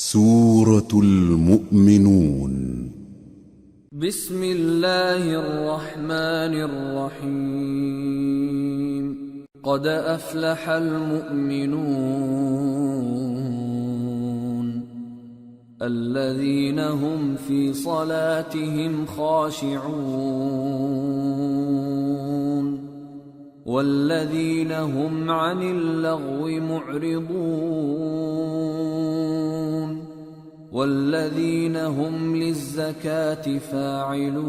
سورة المؤمنون بسم اللہ الرحمن الرحیم قد افلح المؤمنون الذین هم فی صلاتهم خاشعون والذین هم عن اللغو معرضون والذین هم للزکاة فاعلون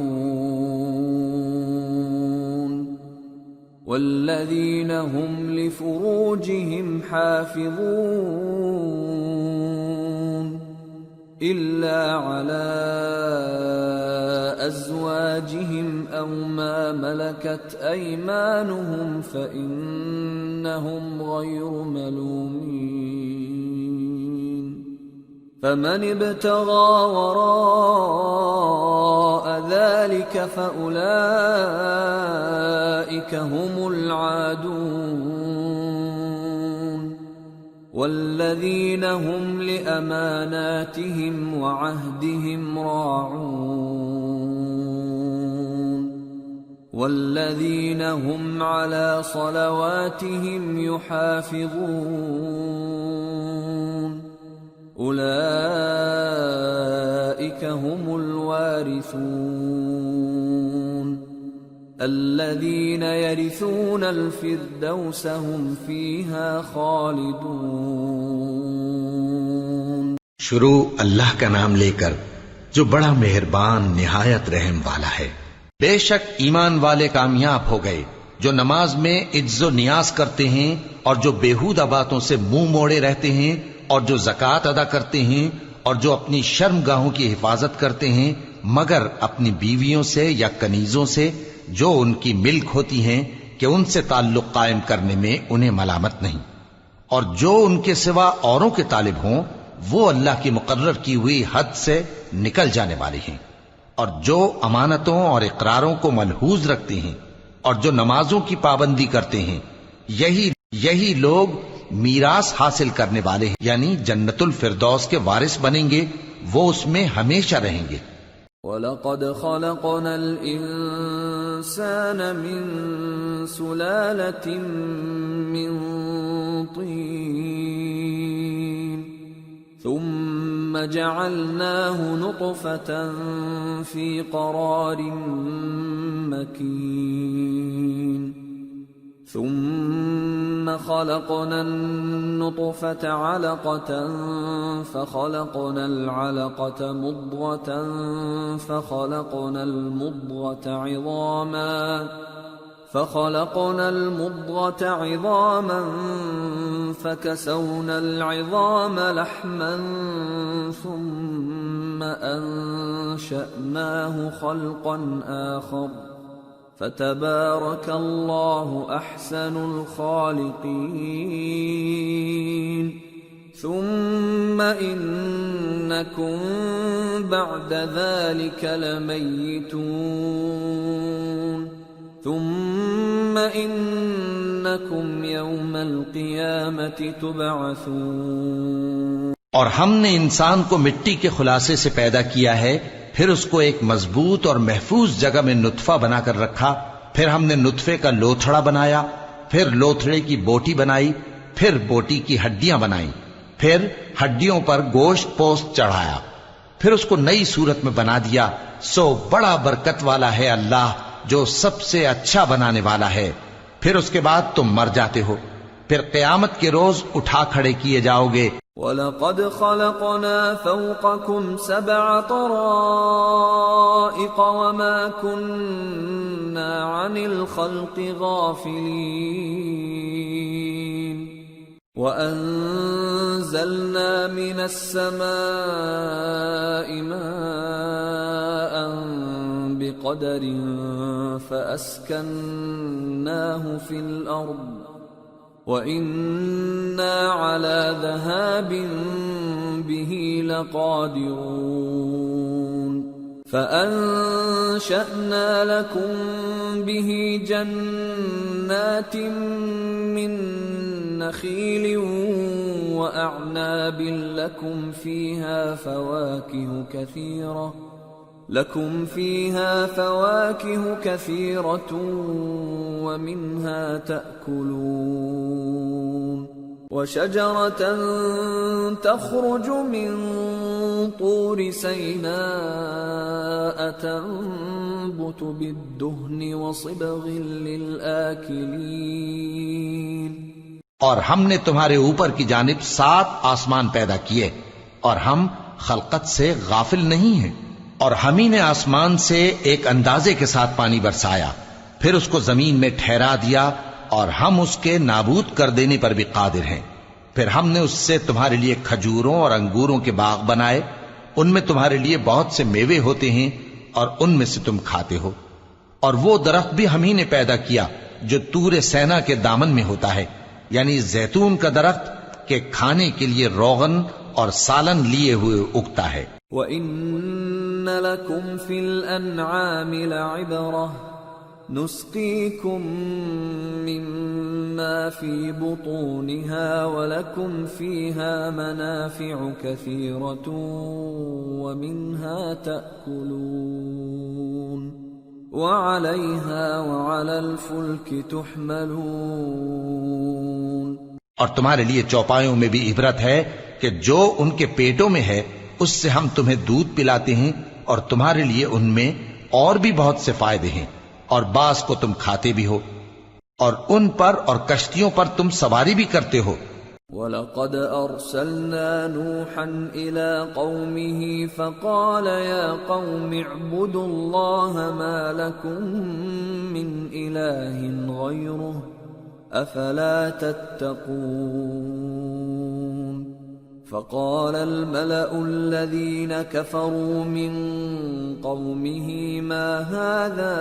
والذین هم لفروجهم حافظون إلا على أزواجهم أو ما ملكت أيمانهم فإنهم غير ملومين فمن ابتغى وراء ذلك فأولئك هم العادون والذین هم لأماناتهم وعهدهم راعون والذین هم على صلواتهم يحافظون أولئك هم الوارثون الذين يرثون الفردوس هم فيها خالدون۔ شروع اللہ کا نام لے کر جو بڑا مہربان نہایت رحم والا ہے۔ بے شک ایمان والے کامیاب ہو گئے جو نماز میں عجز و نیاز کرتے ہیں اور جو بیہودہ باتوں سے منہ موڑے رہتے ہیں اور جو زکوٰۃ ادا کرتے ہیں اور جو اپنی شرمگاہوں کی حفاظت کرتے ہیں مگر اپنی بیویوں سے یا کنیزوں سے جو ان کی ملک ہوتی ہیں کہ ان سے تعلق قائم کرنے میں انہیں ملامت نہیں، اور جو ان کے سوا اوروں کے طالب ہوں وہ اللہ کی مقرر کی ہوئی حد سے نکل جانے والے ہیں، اور جو امانتوں اور اقراروں کو ملحوظ رکھتے ہیں اور جو نمازوں کی پابندی کرتے ہیں یہی لوگ میراث حاصل کرنے والے ہیں، یعنی جنت الفردوس کے وارث بنیں گے، وہ اس میں ہمیشہ رہیں گے۔ وَلَقَدْ خَلَقْنَا الْإِنسَانَ مِنْ سُلَالَةٍ مِّنْ طِينٍ ثُمَّ جَعَلْنَاهُ نُطْفَةً فِي قَرَارٍ مَّكِينٍ ثم خلقنا النطفة علقة فخلقنا العلقة مضغة فخلقنا المضغة عظاما فكسونا العظام لحما ثم أنشأناه خلقا آخر فتبارك الله أحسن الخالقين ثم إنكم بعد ذلك لميتون ثم إنكم يوم القيامة تبعثون۔ اور ہم نے انسان کو مٹی کے خلاصے سے پیدا کیا ہے، پھر اس کو ایک مضبوط اور محفوظ جگہ میں نطفہ بنا کر رکھا، پھر ہم نے نطفے کا لوتھڑا بنایا، پھر لوتھڑے کی بوٹی بنائی، پھر بوٹی کی ہڈیاں بنائیں، پھر ہڈیوں پر گوشت پوست چڑھایا، پھر اس کو نئی صورت میں بنا دیا۔ سو بڑا برکت والا ہے اللہ جو سب سے اچھا بنانے والا ہے۔ پھر اس کے بعد تم مر جاتے ہو، پھر قیامت کے روز اٹھا کھڑے کیے جاؤ گے۔ وَلَقَدْ خَلَقْنَا فَوْقَكُمْ سَبْعَ طَرَائِقَ وَمَا كُنَّا عَنِ الْخَلْقِ غَافِلِينَ وَأَنزَلْنَا مِنَ السَّمَاءِ مَاءً بِقَدَرٍ فَأَسْكَنَّاهُ فِي الْأَرْضِ وَإِنَّا عَلَى ذَهَابٍ بِهِ لَقَادِرُونَ فَأَنشَأْنَا لَكُم بِهِ جَنَّاتٍ مِّن نخيل وأعناب لكم فيها فواكه كثيرة ومنها تأكلون وشجرة تخرج من طور سيناء تنبت بالدهن وصبغ للآكلين اور ہم نے تمہارے اوپر کی جانب 7 آسمان پیدا کیے اور ہم خلقت سے غافل نہیں ہیں، اور ہم ہی نے آسمان سے ایک اندازے کے ساتھ پانی برسایا، پھر اس کو زمین میں ٹھہرا دیا، اور ہم اس کے نابود کر دینے پر بھی قادر ہیں۔ پھر ہم نے اس سے تمہارے لیے کھجوروں اور انگوروں کے باغ بنائے، ان میں تمہارے لیے بہت سے میوے ہوتے ہیں اور ان میں سے تم کھاتے ہو۔ اور وہ درخت بھی ہم ہی نے پیدا کیا جو طور سینا کے دامن میں ہوتا ہے، یعنی زیتون کا درخت کہ کھانے کے لیے روغن اور سالن لیے ہوئے اگتا ہے۔ وَإِنَّ لَكُمْ فِي الْأَنْعَامِ لَعِبْرَةً نُسْقِيكُم مِّمَّا فِي بُطُونِهَا وَلَكُمْ فِيهَا مَنَافِعُ كَثِيرَةٌ وَمِنْهَا تَأْكُلُونَ وَعَلَيْهَا وَعَلَى الْفُلْكِ تُحْمَلُونَ اور تمہارے لیے چوپایوں میں بھی عبرت ہے کہ جو ان کے پیٹوں میں ہے اس سے ہم تمہیں دودھ پلاتے ہیں، اور تمہارے لیے ان میں اور بھی بہت سے فائدے ہیں، اور بعض کو تم کھاتے بھی ہو، اور ان پر اور کشتیوں پر تم سواری بھی کرتے ہو۔ وَلَقَدْ أَرْسَلْنَا نُوحًا إِلَىٰ قَوْمِهِ فَقَالَ يَا قَوْمِ اعْبُدُوا اللَّهَ مَا لَكُم مِّنْ إِلَٰهٍ غَيْرُهُ أَفَلَا تَتَّقُونَ فَقَالَ الْمَلَأُ الَّذِينَ كَفَرُوا مِن قَوْمِهِ مَا هَٰذَا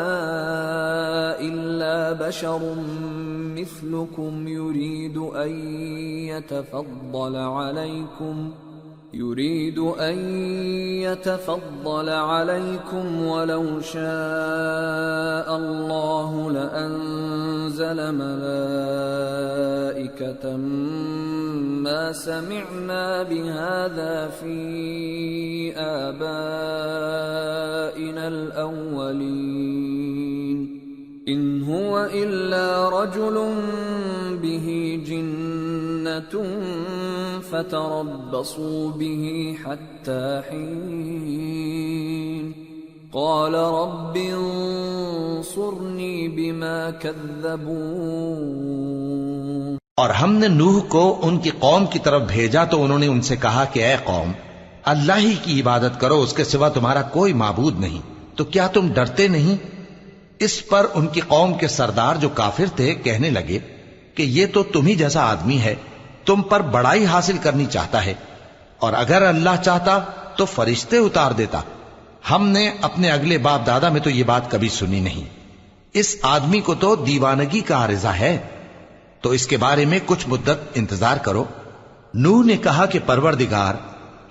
إِلَّا بَشَرٌ مِّثْلُكُمْ يُرِيدُ أَن يَتَفَضَّلَ عَلَيْكُمْ وَلَوْ شَاءَ اللَّهُ لَأَنزَلَ مَلَائِكَةً مَّا سَمِعْنَا بِهَٰذَا فِي آبَائِنَا الْأَوَّلِينَ إِنْ هُوَ إِلَّا رَجُلٌ بِهِ جِنَّةٌ فَتَرَبَّصُوا بِهِ حَتَّىٰ حِينٍ قَالَ رَبِّ انصُرْنِي بِمَا كَذَّبُونِ اور ہم نے نوح کو ان کی قوم کی طرف بھیجا تو انہوں نے ان سے کہا کہ اے قوم، اللہ ہی کی عبادت کرو، اس کے سوا تمہارا کوئی معبود نہیں، تو کیا تم ڈرتے نہیں؟ اس پر ان کی قوم کے سردار جو کافر تھے کہنے لگے کہ یہ تو تم ہی جیسا آدمی ہے، تم پر بڑائی حاصل کرنی چاہتا ہے، اور اگر اللہ چاہتا تو فرشتے اتار دیتا۔ ہم نے اپنے اگلے باپ دادا میں تو یہ بات کبھی سنی نہیں، اس آدمی کو تو دیوانگی کا عارضہ ہے، تو اس کے بارے میں کچھ مدت انتظار کرو۔ نوح نے کہا کہ پروردگار،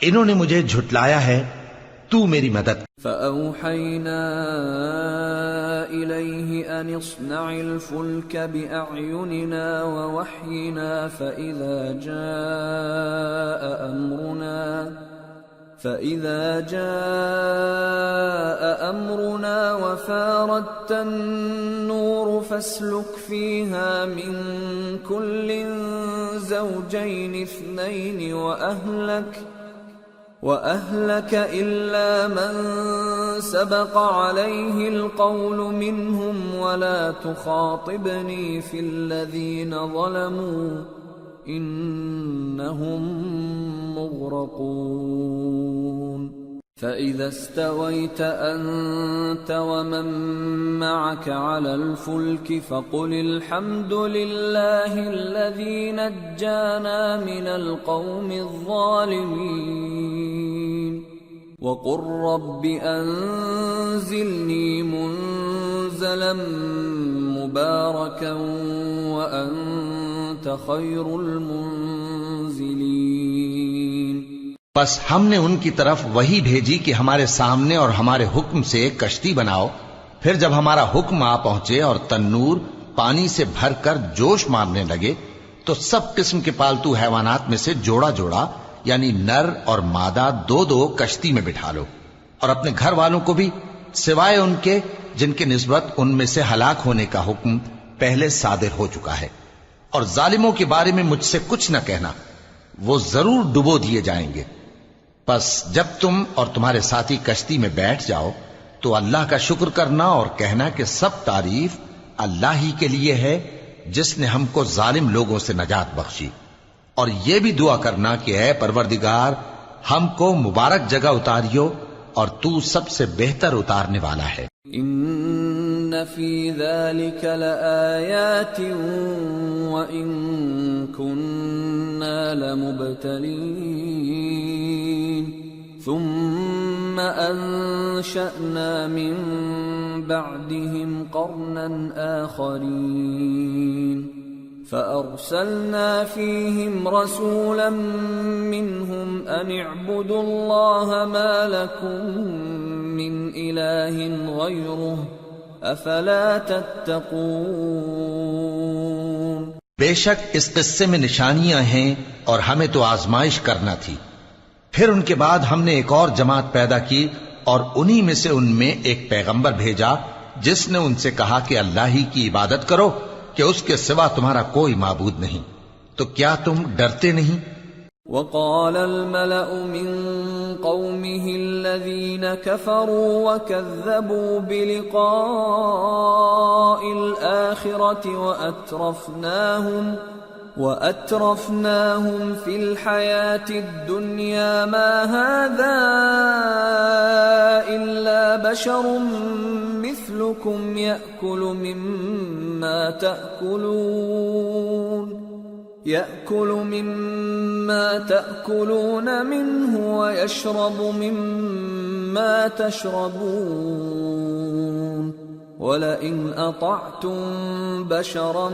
انہوں نے مجھے جھٹلایا ہے، تو میری مدد۔ فَأَوْحَيْنَا إِلَيْهِ أَنِ اصْنَعِ الْفُلْكَ بِأَعْيُنِنَا وَوَحْيِنَا فَإِذَا جَاءَ أَمْرُنَا وَفَارَتِ النُّورُ فَاسْلُكْ فِيهَا مِن كُلٍّ زَوْجَيْنِ اثْنَيْنِ وَأَهْلَكَ إِلَّا مَن سَبَقَ عَلَيْهِ الْقَوْلُ مِنْهُمْ وَلَا تُخَاطِبْنِي فِي الَّذِينَ ظَلَمُوا إِنَّهُمْ مُغْرَقُونَ فَإِذَا اسْتَوَيْتَ أَنْتَ وَمَن مَّعَكَ عَلَى الْفُلْكِ فَقُلِ الْحَمْدُ لِلَّهِ الَّذِي نَجَّانَا مِنَ الْقَوْمِ الظَّالِمِينَ وَقُل رَّبِّ أَنزِلْنِي مُنزَلًا مُبَارَكًا وَأَنتَ خَيْرُ الْمُنزِلِينَ بس ہم نے ان کی طرف وہی بھیجی کہ ہمارے سامنے اور ہمارے حکم سے ایک کشتی بناؤ، پھر جب ہمارا حکم آ پہنچے اور تنور پانی سے بھر کر جوش مارنے لگے تو سب قسم کے پالتو حیوانات میں سے جوڑا جوڑا یعنی نر اور مادہ دو دو کشتی میں بٹھا لو، اور اپنے گھر والوں کو بھی سوائے ان کے جن کی نسبت ان میں سے ہلاک ہونے کا حکم پہلے صادر ہو چکا ہے، اور ظالموں کے بارے میں مجھ سے کچھ نہ کہنا، وہ ضرور ڈبو دیے جائیں گے۔ پس جب تم اور تمہارے ساتھی کشتی میں بیٹھ جاؤ تو اللہ کا شکر کرنا اور کہنا کہ سب تعریف اللہ ہی کے لیے ہے جس نے ہم کو ظالم لوگوں سے نجات بخشی، اور یہ بھی دعا کرنا کہ اے پروردگار ہم کو مبارک جگہ اتاریو اور تو سب سے بہتر اتارنے والا ہے۔ ان فی ذلک لآیات وان کننا لمبتلین ثم انشأنا من بعدهم قرنا آخرین فأرسلنا فيهم رسولا منهم أن اعبدوا الله ما لكم من إله غيره أفلا تتقون۔ بے شک اس قصے میں نشانیاں ہیں اور ہمیں تو آزمائش کرنا تھی، پھر ان کے بعد ہم نے ایک اور جماعت پیدا کی اور انہی میں سے ان میں ایک پیغمبر بھیجا جس نے ان سے کہا کہ اللہ ہی کی عبادت کرو کہ اس کے سوا تمہارا کوئی معبود نہیں، تو کیا تم ڈرتے نہیں؟ وقال الملأ من قومه الذين كفروا وكذبوا بلقاء الآخرة وأترفناهم في الحياة الدنيا ما هذا إلا بشر مثلكم يأكل مما تأكلون منه ويشرب مما تشربون ولئن أطعتم بشرا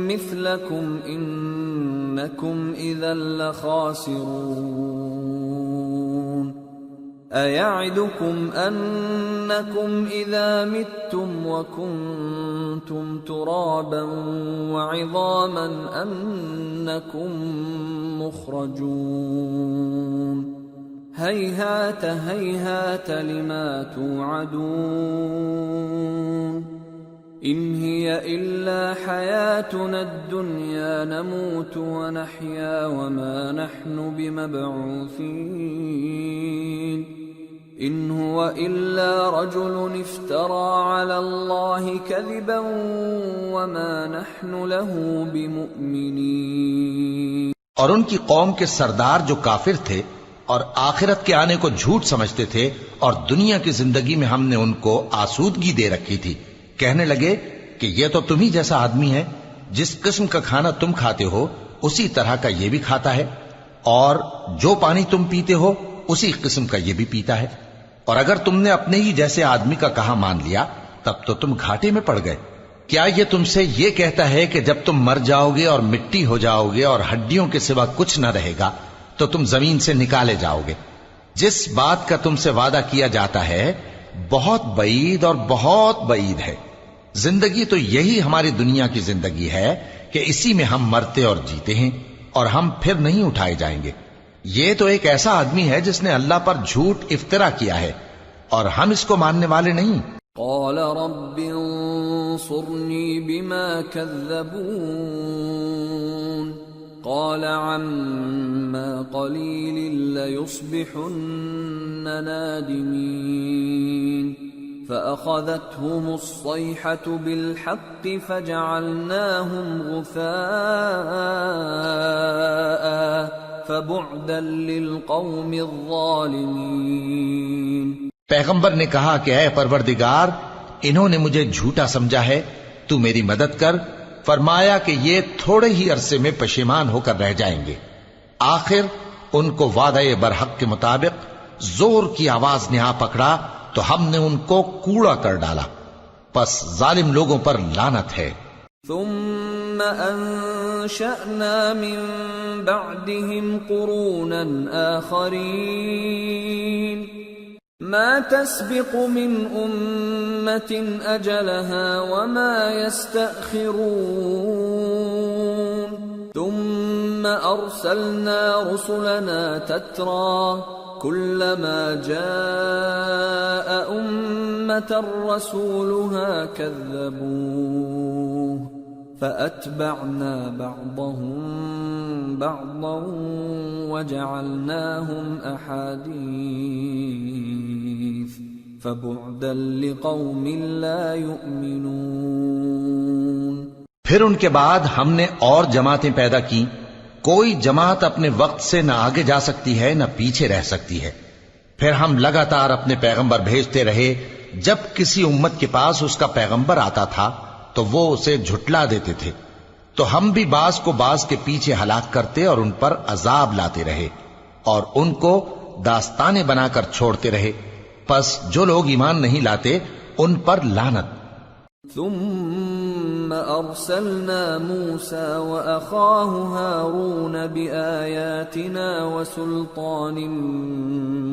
مثلكم إنكم إذا لخاسرون أيعدكم أنكم إذا متم وكنتم ترابا وعظاما أنكم مخرجون هيهات هيهات لما توعدون إن هي إلا حياتنا الدنيا نموت ونحيا وما نحن بمبعوثين إن هو إلا رجل افترى على الله كذبا وما نحن له بمؤمنين۔ اور ان کی قوم کے سردار جو کافر تھے اور آخرت کے آنے کو جھوٹ سمجھتے تھے اور دنیا کی زندگی میں ہم نے ان کو آسودگی دے رکھی تھی، کہنے لگے کہ یہ تو تم ہی جیسا آدمی ہے، جس قسم کا کھانا تم کھاتے ہو اسی طرح کا یہ بھی کھاتا ہے، اور جو پانی تم پیتے ہو اسی قسم کا یہ بھی پیتا ہے، اور اگر تم نے اپنے ہی جیسے آدمی کا کہا مان لیا تب تو تم گھاٹے میں پڑ گئے۔ کیا یہ تم سے یہ کہتا ہے کہ جب تم مر جاؤ گے اور مٹی ہو جاؤ گے اور ہڈیوں کے سوا کچھ نہ رہے گا تو تم زمین سے نکالے جاؤ گے؟ جس بات کا تم سے وعدہ کیا جاتا ہے بہت بعید اور بہت بعید ہے۔ زندگی تو یہی ہماری دنیا کی زندگی ہے کہ اسی میں ہم مرتے اور جیتے ہیں، اور ہم پھر نہیں اٹھائے جائیں گے۔ یہ تو ایک ایسا آدمی ہے جس نے اللہ پر جھوٹ افطرا کیا ہے، اور ہم اس کو ماننے والے نہیں۔ قال رب انصرني بما كذبون قال عما قليل ليصبحن نادمين فأخذتهم الصيحة بالحق فجعلناهم غثاء فبعدا للقوم الظالمين۔ پیغمبر نے کہا کہ اے پروردگار انہوں نے مجھے جھوٹا سمجھا ہے، تو میری مدد کر۔ فرمایا کہ یہ تھوڑے ہی عرصے میں پشیمان ہو کر رہ جائیں گے۔ آخر ان کو وعدہ برحق کے مطابق زور کی آواز نے آ پکڑا تو ہم نے ان کو کوڑا کر ڈالا، پس ظالم لوگوں پر لعنت ہے۔ ثم انشأنا من بعدهم قرونا آخرين ما تسبق من أمة أجلها وما يستأخرون ثم أرسلنا رسلنا تترى كلما جاء أمة رسولها كذبوه فأتبعنا بعضهم بعضا وجعلناهم أحاديث فبعدا لقوم لا يؤمنون۔ پھر ان کے بعد ہم نے اور جماعتیں پیدا کی، کوئی جماعت اپنے وقت سے نہ آگے جا سکتی ہے نہ پیچھے رہ سکتی ہے۔ پھر ہم لگاتار اپنے پیغمبر بھیجتے رہے، جب کسی امت کے پاس اس کا پیغمبر آتا تھا تو وہ اسے جھٹلا دیتے تھے، تو ہم بھی بعض کو بعض کے پیچھے ہلاک کرتے اور ان پر عذاب لاتے رہے اور ان کو داستانیں بنا کر چھوڑتے رہے۔ پس جو لوگ ایمان نہیں لاتے ان پر لعنت۔ ثم أرسلنا موسى وأخاه هارون بآياتنا وسلطان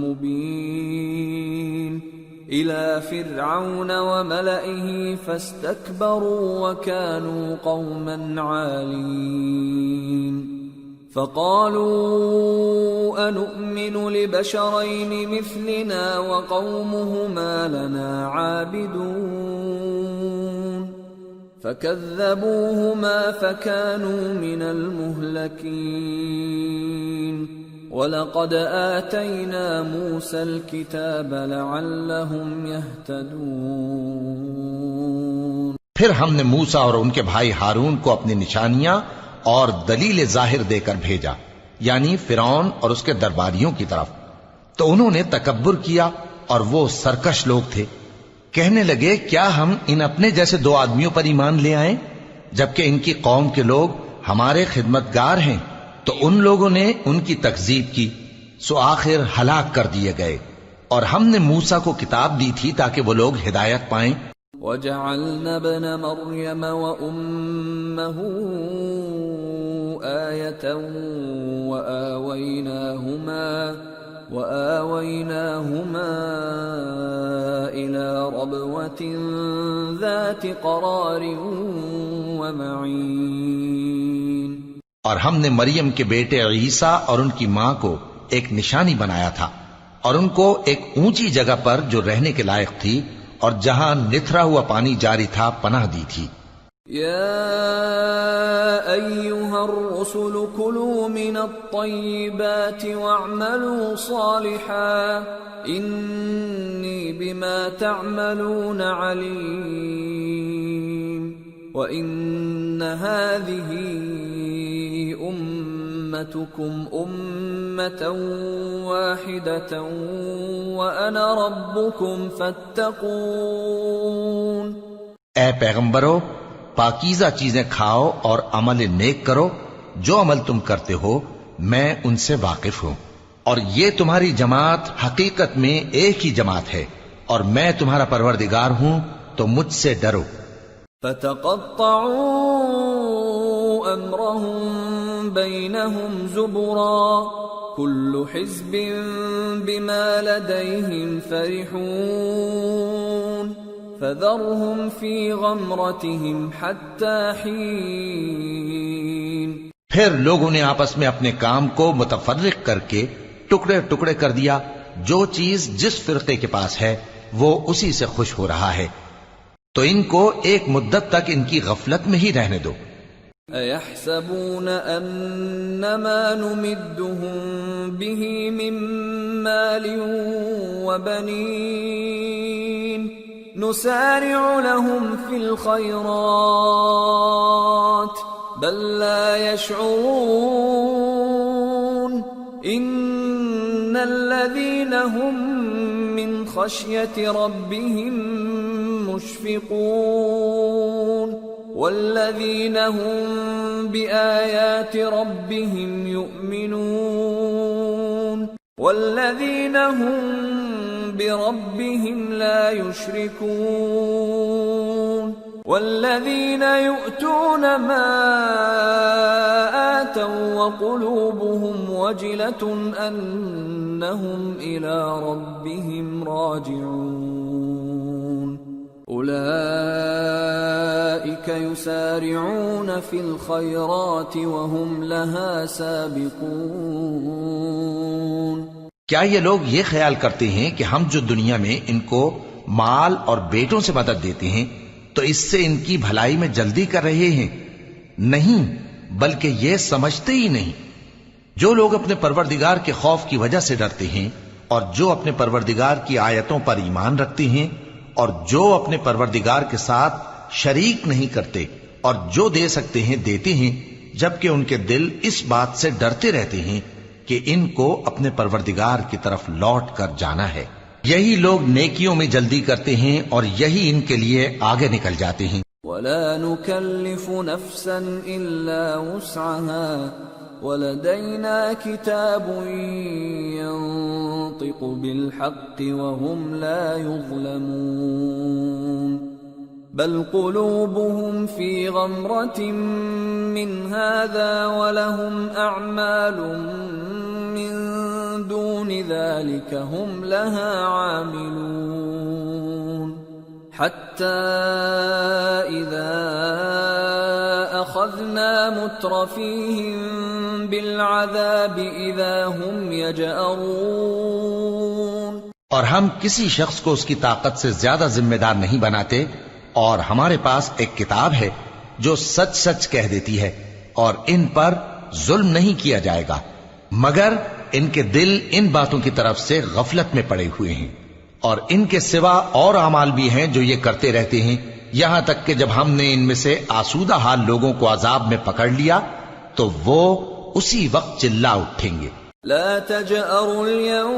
مبين إلى فرعون وملئه فاستكبروا وكانوا قوما عالين فقالوا أنؤمن لبشرين مثلنا وقومهما لنا عابدون فكذبوهما فكانوا من المهلكين وَلَقَدْ آتَيْنَا مُوسَى الْكِتَابَ لَعَلَّهُمْ يَهْتَدُونَ۔ پھر ہم نے موسیٰ اور ان کے بھائی ہارون کو اپنی نشانیاں اور دلیل ظاہر دے کر بھیجا، یعنی فرعون اور اس کے درباریوں کی طرف، تو انہوں نے تکبر کیا اور وہ سرکش لوگ تھے۔ کہنے لگے کیا ہم ان اپنے جیسے دو آدمیوں پر ایمان لے آئیں جبکہ ان کی قوم کے لوگ ہمارے خدمتگار ہیں؟ تو ان لوگوں نے ان کی تکذیب کی، سو آخر ہلاک کر دیے گئے۔ اور ہم نے موسیٰ کو کتاب دی تھی تاکہ وہ لوگ ہدایت پائیں۔ وَجَعَلْنَا ابْنَ مَرْيَمَ وَأُمَّهُ آيَةً وَآوَيْنَاهُمَا إِلَى رَبْوَةٍ ذَاتِ قَرَارٍ وَمَعِينٍ۔ اور ہم نے مریم کے بیٹے عیسیٰ اور ان کی ماں کو ایک نشانی بنایا تھا اور ان کو ایک اونچی جگہ پر جو رہنے کے لائق تھی اور جہاں نتھرا ہوا پانی جاری تھا پناہ دی تھی۔ یا ایھا الرسل کلوا من الطیبات واعملوا صالحا انی بما تعملون علیم وَإِنَّ هَذِهِ أُمَّتُكُمْ أُمَّةً وَاحِدَةً وَأَنَا رَبُّكُمْ فَاتَّقُونِ۔ اے پیغمبرو، پاکیزہ چیزیں کھاؤ اور عمل نیک کرو، جو عمل تم کرتے ہو میں ان سے واقف ہوں، اور یہ تمہاری جماعت حقیقت میں ایک ہی جماعت ہے اور میں تمہارا پروردگار ہوں، تو مجھ سے ڈرو۔ فَتَقَطَّعُوا أَمْرَهُمْ بَيْنَهُمْ زُبُرًا كُلُّ حِزْبٍ بِمَا لَدَيْهِمْ فَرِحُونَ فَذَرْهُمْ فِي غَمْرَتِهِمْ حَتَّى حِينٍ۔ پھر لوگوں نے آپس میں اپنے کام کو متفرق کر کے ٹکڑے ٹکڑے کر دیا، جو چیز جس فرقے کے پاس ہے وہ اسی سے خوش ہو رہا ہے، تو ان کو ایک مدت تک ان کی غفلت میں ہی رہنے دو۔ اَيَحْسَبُونَ أَنَّمَا نُمِدُّهُم بِهِ مِن مَّالٍ وَبَنِينَ نُسَارِعُ لَهُمْ فِي الْخَيْرَاتِ بَل لَّا يَشْعُرُونَ إِنَّ الَّذِينَ هُم مِّن خَشْيَةِ رَبِّهِم مشفقون والذین هم بآیات ربهم یؤمنون والذین هم بربهم لا یشرکون والذین یؤتون ما آتوا وقلوبهم وجلة أنهم إلى ربهم راجعون۔ أولئك أولئك يسارعون في الخيرات وهم لها سابقون۔ کیا یہ لوگ یہ خیال کرتے ہیں کہ ہم جو دنیا میں ان کو مال اور بیٹوں سے مدد دیتے ہیں تو اس سے ان کی بھلائی میں جلدی کر رہے ہیں؟ نہیں، بلکہ یہ سمجھتے ہی نہیں۔ جو لوگ اپنے پروردگار کے خوف کی وجہ سے ڈرتے ہیں اور جو اپنے پروردگار کی آیتوں پر ایمان رکھتے ہیں اور جو اپنے پروردگار کے ساتھ شریک نہیں کرتے اور جو دے سکتے ہیں دیتے ہیں، جبکہ ان کے دل اس بات سے ڈرتے رہتے ہیں کہ ان کو اپنے پروردگار کی طرف لوٹ کر جانا ہے، یہی لوگ نیکیوں میں جلدی کرتے ہیں اور یہی ان کے لیے آگے نکل جاتے ہیں۔ ولا نكلف نفسا إلا وسعها ولدينا كتاب ينطق بالحق وهم لا يظلمون بل قلوبهم في غمرة من هذا ولهم أعمال من دون ذلك هم لها عاملون حتى إذا أخذنا مترفيهم بالعذاب إذا هم يجأرون۔ اور ہم کسی شخص کو اس کی طاقت سے زیادہ ذمہ دار نہیں بناتے، اور ہمارے پاس ایک کتاب ہے جو سچ سچ کہہ دیتی ہے، اور ان پر ظلم نہیں کیا جائے گا، مگر ان کے دل ان باتوں کی طرف سے غفلت میں پڑے ہوئے ہیں، اور ان کے سوا اور اعمال بھی ہیں جو یہ کرتے رہتے ہیں، یہاں تک کہ جب ہم نے ان میں سے آسودہ حال لوگوں کو عذاب میں پکڑ لیا تو وہ اسی وقت چلا اٹھیں گے۔ لا تجأروا اليوم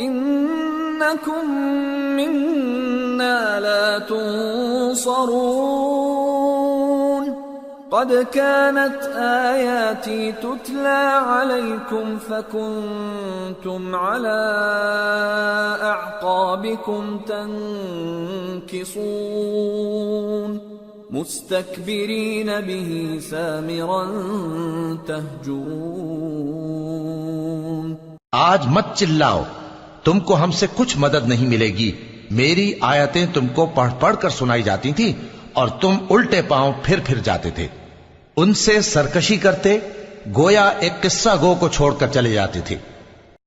إنكم منا لا تنصرون قد كانت آياتي تتلى عليكم فكنتم على أعقابكم تنكصون مستكبرين به سامرا تهجرون۔ آج مت چلاؤ، تم کو ہم سے کچھ مدد نہیں ملے گی، میری آیتیں تم کو پڑھ پڑھ کر سنائی جاتی تھی اور تم الٹے پاؤں پھر پھر جاتے تھے، ان سے سرکشی کرتے، گویا ایک قصہ گو کو چھوڑ کر چلے جاتے تھے۔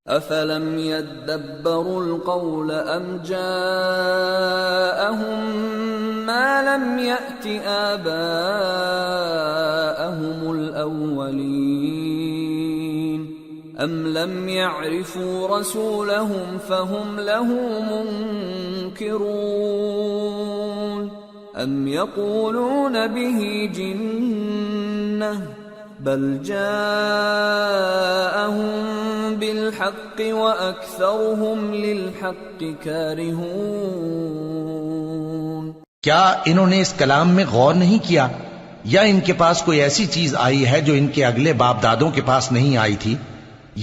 افلم يدبروا القول ام جاءهم ما لم يأت آباءهم الأولين ام لم يعرفوا رسولهم فهم له منكرون ام يقولون به جنة بل جاءهم بالحق وأكثرهم للحق كارهون۔ کیا انہوں نے اس کلام میں غور نہیں کیا، یا ان کے پاس کوئی ایسی چیز آئی ہے جو ان کے اگلے باپ دادوں کے پاس نہیں آئی تھی،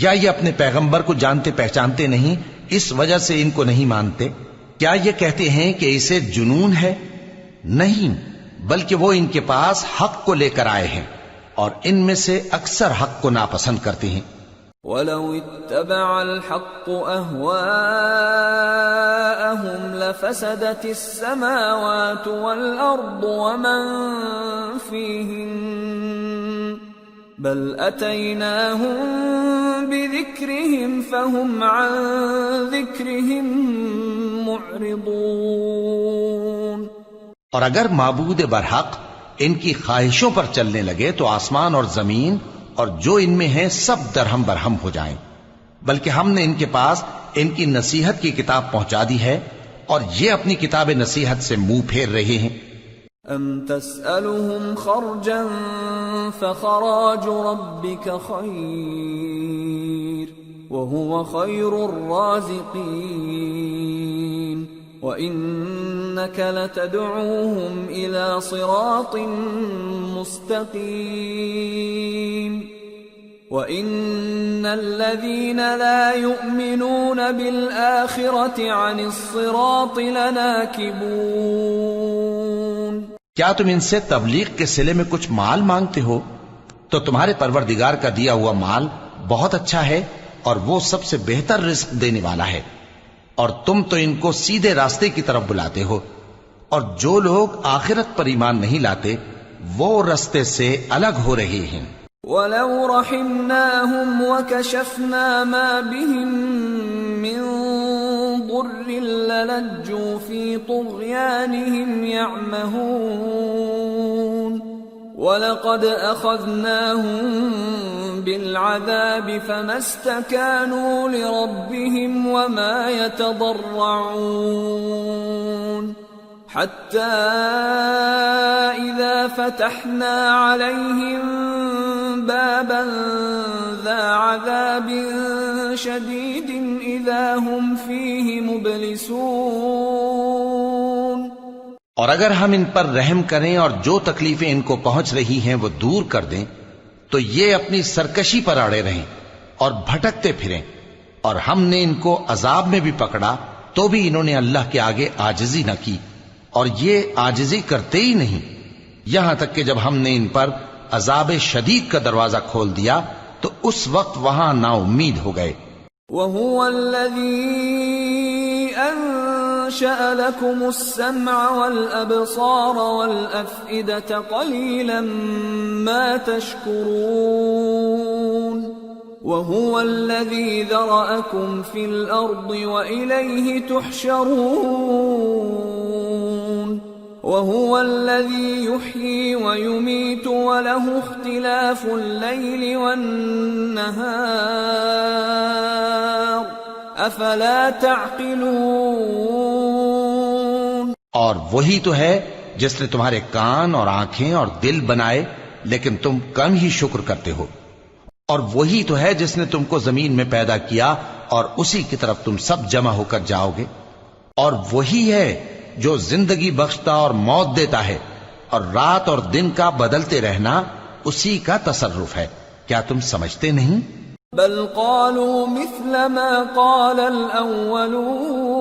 یا یہ اپنے پیغمبر کو جانتے پہچانتے نہیں اس وجہ سے ان کو نہیں مانتے؟ کیا یہ کہتے ہیں کہ اسے جنون ہے؟ نہیں، بلکہ وہ ان کے پاس حق کو لے کر آئے ہیں اور ان میں سے اکثر حق کو ناپسند کرتے ہیں۔ وَلَوِ اتَّبَعَ الْحَقُّ أَهْوَاءَهُمْ لَفَسَدَتِ السَّمَاوَاتُ وَالْأَرْضُ وَمَنْ فِيهِنَّ بَلْ أَتَيْنَاهُمْ بِذِكْرِهِمْ فَهُمْ عَنْ ذِكْرِهِمْ مُعْرِضُونَ۔ اور اگر معبود برحق ان کی خواہشوں پر چلنے لگے تو آسمان اور زمین اور جو ان میں ہیں سب درہم برہم ہو جائیں، بلکہ ہم نے ان کے پاس ان کی نصیحت کی کتاب پہنچا دی ہے اور یہ اپنی کتاب نصیحت سے منہ پھیر رہے ہیں۔ ام تسألهم خرجا فخراج ربك خير وهو خير الرازقين وإنك لتدعوهم إلى صراط مستقيم وإن الذين لا يؤمنون بالآخرة عن الصراط لناكبون۔ کیا تم ان سے تبلیغ کے صلے میں کچھ مال مانگتے ہو؟ تو تمہارے پروردگار کا دیا ہوا مال بہت اچھا ہے اور وہ سب سے بہتر رزق دینے والا ہے، اور تم تو ان کو سیدھے راستے کی طرف بلاتے ہو، اور جو لوگ آخرت پر ایمان نہیں لاتے وہ رستے سے الگ ہو رہے ہیں۔ وَلَوْ رَحِمْنَاهُمْ وَكَشَفْنَا مَا بِهِمْ مِنْ ضُرٍّ لَلَجُّوا فِي طُغْيَانِهِمْ يَعْمَهُونَ وَلَقَدْ أَخَذْنَاهُمْ بِالْعَذَابِ فَمَا اسْتَكَانُوا لِرَبِّهِمْ وَمَا يَتَضَرَّعُونَ حتى إذا فتحنا عليهم بابا ذا عذاب شديد إذا هم فيه مبلسون۔ اور اگر ہم ان پر رحم کریں اور جو تکلیفیں ان کو پہنچ رہی ہیں وہ دور کر دیں تو یہ اپنی سرکشی پر اڑے رہیں اور بھٹکتے پھریں، اور ہم نے ان کو عذاب میں بھی پکڑا تو بھی انہوں نے اللہ کے آگے عاجزی نہ کی، اور یہ عاجزی کرتے ہی نہیں، یہاں تک کہ جب ہم نے ان پر عذاب شدید کا دروازہ کھول دیا تو اس وقت وہاں نا امید ہو گئے۔ وَهُوَ الَّذِي أَنشَأَ لَكُمُ السَّمْعَ وَالْأَبْصَارَ وَالْأَفْئِدَةَ قَلِيلًا مَا تَشْكُرُونَ وَهُوَ الَّذِي ذَرَأَكُمْ فِي الْأَرْضِ وَإِلَيْهِ تُحْشَرُونَ وَهُوَ الَّذِي يُحْيِي وَيُمِيتُ وَلَهُ اخْتِلَافُ اللَّيْلِ وَالنَّهَارِ أَفَلَا تَعْقِلُونَ۔ اور وہی تو ہے جس نے تمہارے کان اور آنکھیں اور دل بنائے لیکن تم کم ہی شکر کرتے ہو، اور وہی تو ہے جس نے تم کو زمین میں پیدا کیا اور اسی کی طرف تم سب جمع ہو کر جاؤ گے، اور وہی ہے جو زندگی بخشتا اور موت دیتا ہے، اور رات اور دن کا بدلتے رہنا اسی کا تصرف ہے، کیا تم سمجھتے نہیں؟ بل قالوا مثل ما قال الأولون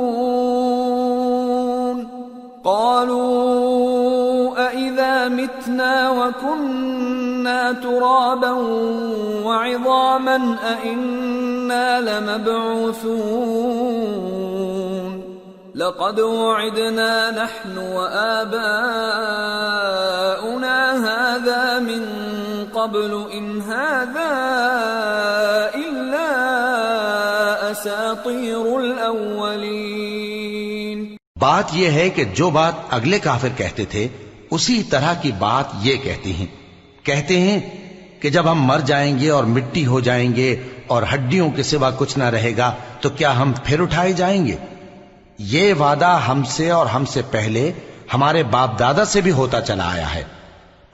قالوا أإذا متنا وكنا ترابا وعظاما أإنا لمبعوثون لقد وعدنا نحن وآباؤنا هذا من قبل إن هذا إلا أساطير الأولين۔ بات یہ ہے کہ جو بات اگلے کافر کہتے تھے اسی طرح کی بات یہ کہتے ہیں کہ جب ہم مر جائیں گے اور مٹی ہو جائیں گے اور ہڈیوں کے سوا کچھ نہ رہے گا تو کیا ہم پھر اٹھائے جائیں گے؟ یہ وعدہ ہم سے اور ہم سے پہلے ہمارے باپ دادا سے بھی ہوتا چلا آیا ہے،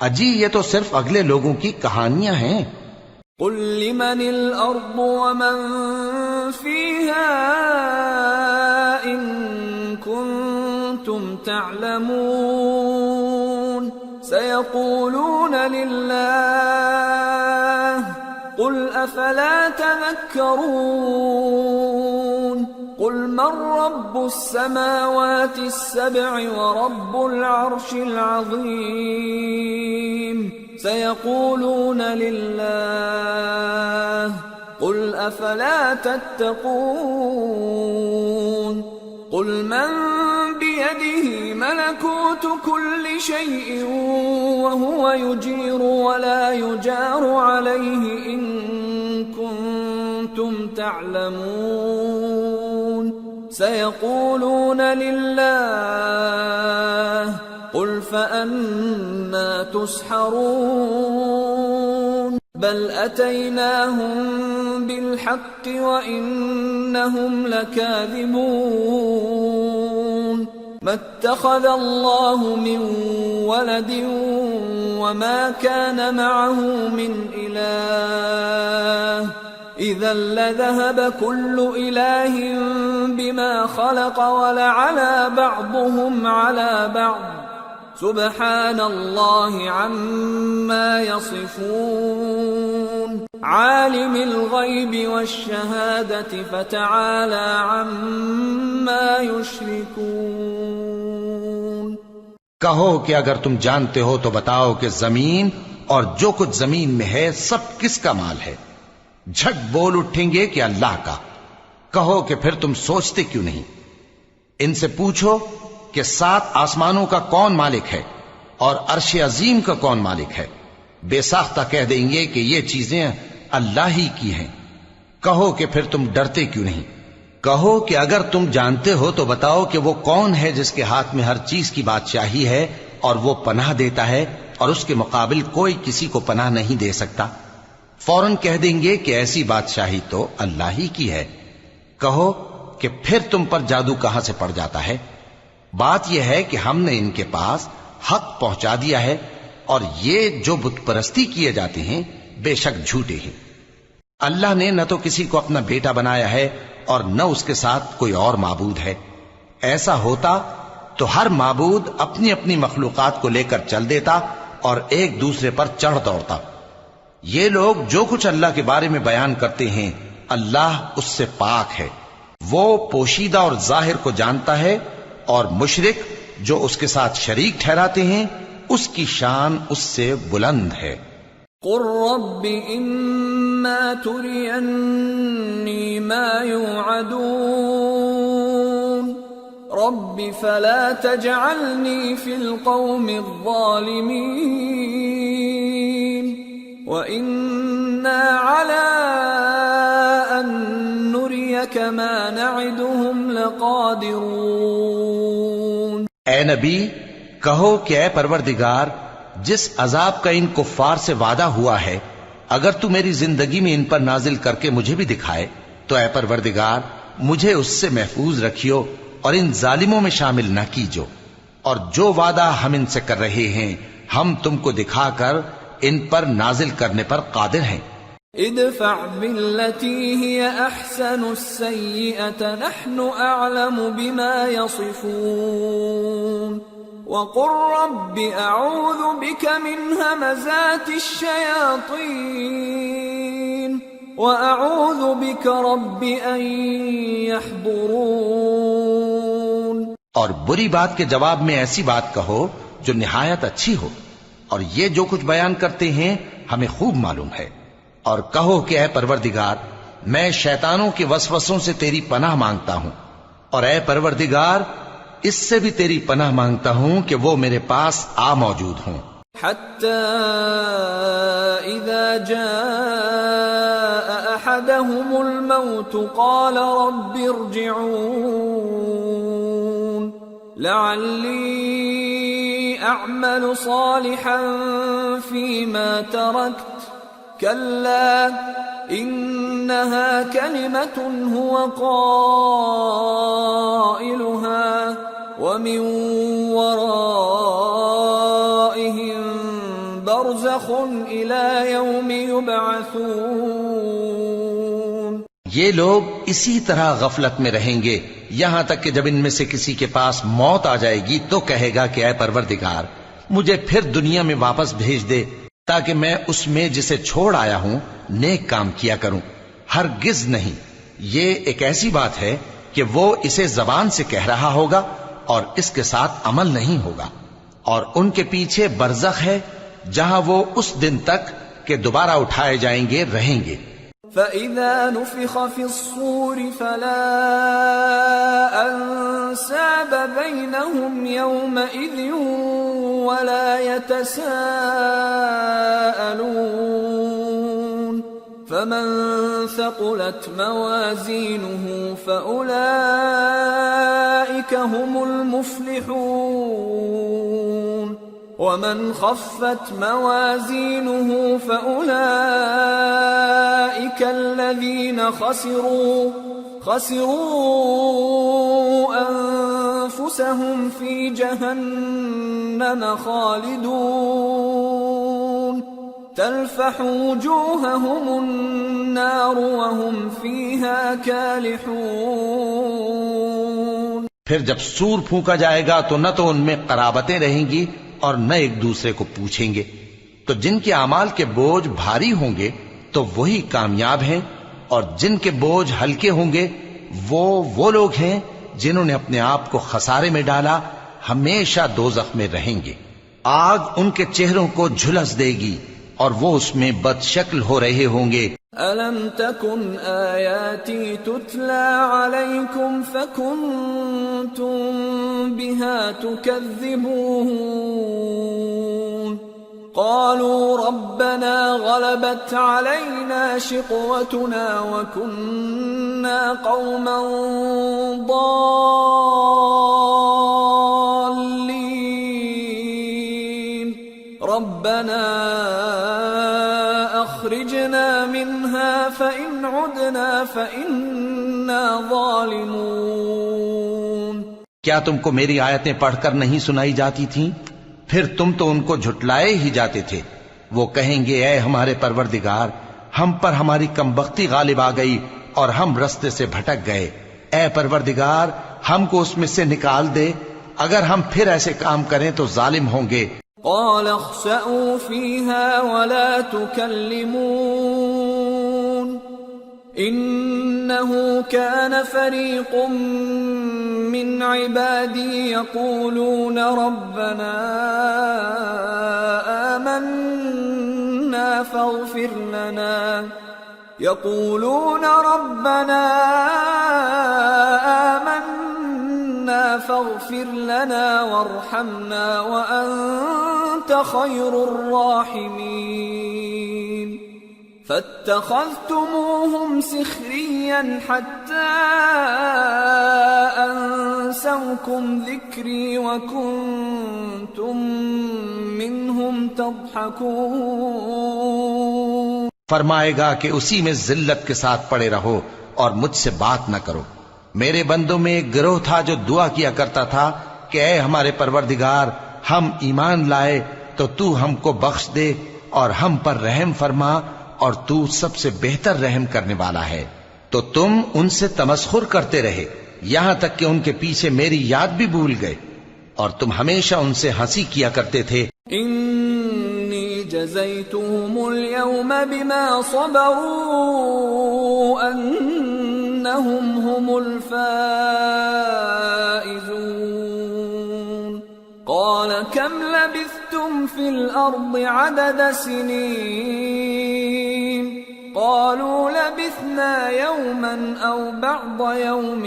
اجی یہ تو صرف اگلے لوگوں کی کہانیاں ہیں۔ قل لمن الأرض ومن فيها إن كنتم تعلمون سيقولون لله قل أفلا تذكرون قل من رب السماوات السبع ورب العرش العظيم سيقولون لله قل أفلا تتقون قل من بيده ملكوت كل شيء وهو يجير ولا يجار عليه إن كنتم تعلمون سيقولون لله قل فأنا تسحرون بل أتيناهم بالحق وإنهم لكاذبون ما اتخذ الله من ولد وما كان معه من إله إذا لذهب كل إله بما خلق ولعلى بعضهم على بعض سبحان الله عما يصفون عالم الغيب والشهادة فتعالى عما يشركون۔ کہو کہ اگر تم جانتے ہو تو بتاؤ کہ زمین اور جو کچھ زمین میں ہے سب کس کا مال ہے؟ جھٹ بول اٹھیں گے کہ اللہ کا۔ کہو کہ پھر تم سوچتے کیوں نہیں؟ ان سے پوچھو کہ 7 آسمانوں کا کون مالک ہے اور عرش عظیم کا کون مالک ہے؟ بے ساختہ کہہ دیں گے کہ یہ چیزیں اللہ ہی کی ہیں۔ کہو کہ پھر تم ڈرتے کیوں نہیں؟ کہو کہ اگر تم جانتے ہو تو بتاؤ کہ وہ کون ہے جس کے ہاتھ میں ہر چیز کی بادشاہی ہے اور وہ پناہ دیتا ہے اور اس کے مقابل کوئی کسی کو پناہ نہیں دے سکتا۔ فوراً کہہ دیں گے کہ ایسی بادشاہی تو اللہ ہی کی ہے۔ کہو کہ پھر تم پر جادو کہاں سے پڑ جاتا ہے؟ بات یہ ہے کہ ہم نے ان کے پاس حق پہنچا دیا ہے، اور یہ جو بت پرستی کیے جاتے ہیں بے شک جھوٹے ہیں۔ اللہ نے نہ تو کسی کو اپنا بیٹا بنایا ہے اور نہ اس کے ساتھ کوئی اور معبود ہے۔ ایسا ہوتا تو ہر معبود اپنی اپنی مخلوقات کو لے کر چل دیتا اور ایک دوسرے پر چڑھ دوڑتا۔ یہ لوگ جو کچھ اللہ کے بارے میں بیان کرتے ہیں اللہ اس سے پاک ہے، وہ پوشیدہ اور ظاہر کو جانتا ہے، اور مشرک جو اس کے ساتھ شریک ٹھہراتے ہیں اس کی شان اس سے بلند ہے۔ قل رب اما ترینی ما یوعدون رب فلا تجعلنی فی القوم الظالمین وإنا على أن نريك ما نعدهم لقادرون۔ اے نبی کہو کہ اے پروردگار، جس عذاب کا ان کفار سے وعدہ ہوا ہے اگر تو میری زندگی میں ان پر نازل کر کے مجھے بھی دکھائے تو اے پروردگار مجھے اس سے محفوظ رکھیو اور ان ظالموں میں شامل نہ کیجو، اور جو وعدہ ہم ان سے کر رہے ہیں ہم تم کو دکھا کر ان پر نازل کرنے پر قادر ہیں۔ ادفع بالتي هي احسن السيئة نحن اعلم بما يصفون وقل رب اعوذ بك من همزات الشياطين واعوذ بك رب ان يحضرون۔ اور بری بات کے جواب میں ایسی بات کہو جو نہایت اچھی ہو، اور یہ جو کچھ بیان کرتے ہیں ہمیں خوب معلوم ہے۔ اور کہو کہ اے پروردگار میں شیطانوں کے وسوسوں سے تیری پناہ مانگتا ہوں، اور اے پروردگار اس سے بھی تیری پناہ مانگتا ہوں کہ وہ میرے پاس آ موجود ہوں۔ حتى اذا جاء احدهم الموت قال رب ارجعون لعلی اعمل صالحا فيما تركت كلا انها كلمة هو قائلها ومن ورائهم برزخ الى يوم يبعثون۔ یہ لوگ اسی طرح غفلت میں رہیں گے یہاں تک کہ جب ان میں سے کسی کے پاس موت آ جائے گی تو کہے گا کہ اے پروردگار مجھے پھر دنیا میں واپس بھیج دے تاکہ میں اس میں جسے چھوڑ آیا ہوں نیک کام کیا کروں۔ ہرگز نہیں، یہ ایک ایسی بات ہے کہ وہ اسے زبان سے کہہ رہا ہوگا اور اس کے ساتھ عمل نہیں ہوگا، اور ان کے پیچھے برزخ ہے جہاں وہ اس دن تک کہ دوبارہ اٹھائے جائیں گے رہیں گے۔ فَإِذَا نُفِخَ فِي الصُّورِ فَلَا أَنْسَابَ بَيْنَهُمْ يَوْمَئِذٍ وَلَا يَتَسَاءَلُونَ فَمَنْ ثَقُلَتْ مَوَازِينُهُ فَأُولَئِكَ هُمُ الْمُفْلِحُونَ وَمَنْ خَفَّتْ مَوَازِينُهُ فَأُولَئِكَ الَّذِينَ خَسِرُوا أَنفُسَهُمْ فِي جَهَنَّمَ خَالِدُونَ تَلْفَحُ وُجُوهَهُمُ النَّارُ وَهُمْ فِيهَا كَالِحُونَ۔ پھر جب سور پھونکا جائے گا تو نہ تو ان میں قرابتیں رہیں گی اور نہ ایک دوسرے کو پوچھیں گے، تو جن کے اعمال کے بوجھ بھاری ہوں گے تو وہی کامیاب ہیں، اور جن کے بوجھ ہلکے ہوں گے وہ لوگ ہیں جنہوں نے اپنے آپ کو خسارے میں ڈالا، ہمیشہ دوزخ میں رہیں گے۔ آگ ان کے چہروں کو جھلس دے گی اور وہ اس میں بد شکل ہو رہے ہوں گے۔ ألم تكن آياتي تتلى عليكم فكنتم بها تكذبون قالوا ربنا غلبت علينا شقوتنا وكنا قوما ضالين ربنا أخرجنا منها فإن عدنا فإنا ظالمون کیا تم کو میری آیتیں پڑھ کر نہیں سنائی جاتی تھیں؟ پھر تم تو ان کو جھٹلائے ہی جاتے تھے۔ وہ کہیں گے اے ہمارے پروردگار، ہم پر ہماری کمبختی غالب آ گئی اور ہم رستے سے بھٹک گئے۔ اے پروردگار، ہم کو اس میں سے نکال دے، اگر ہم پھر ایسے کام کریں تو ظالم ہوں گے۔ قال اخسئوا فيها ولا تكلمون إنه كان فريق من عبادي يقولون ربنا آمنا فاغفر لنا فاغفر لنا وارحمنا وأنت خير الراحمين فاتخذتموهم سخريا حتى أنسوكم ذكري وكنتم منهم تضحكون فرمائے گا کہ اسی میں ذلت کے ساتھ پڑے رہو اور مجھ سے بات نہ کرو۔ میرے بندوں میں ایک گروہ تھا جو دعا کیا کرتا تھا کہ اے ہمارے پروردگار، ہم ایمان لائے تو تو ہم کو بخش دے اور ہم پر رحم فرما، اور تو سب سے بہتر رحم کرنے والا ہے۔ تو تم ان سے تمسخر کرتے رہے یہاں تک کہ ان کے پیچھے میری یاد بھی بھول گئے، اور تم ہمیشہ ان سے ہنسی کیا کرتے تھے۔ انی جزیتهم اليوم بما صبروا انہم هم الفائزون قال كم لبثتم في الارض عدد سنين قالوا لبثنا يوما او بعض يوم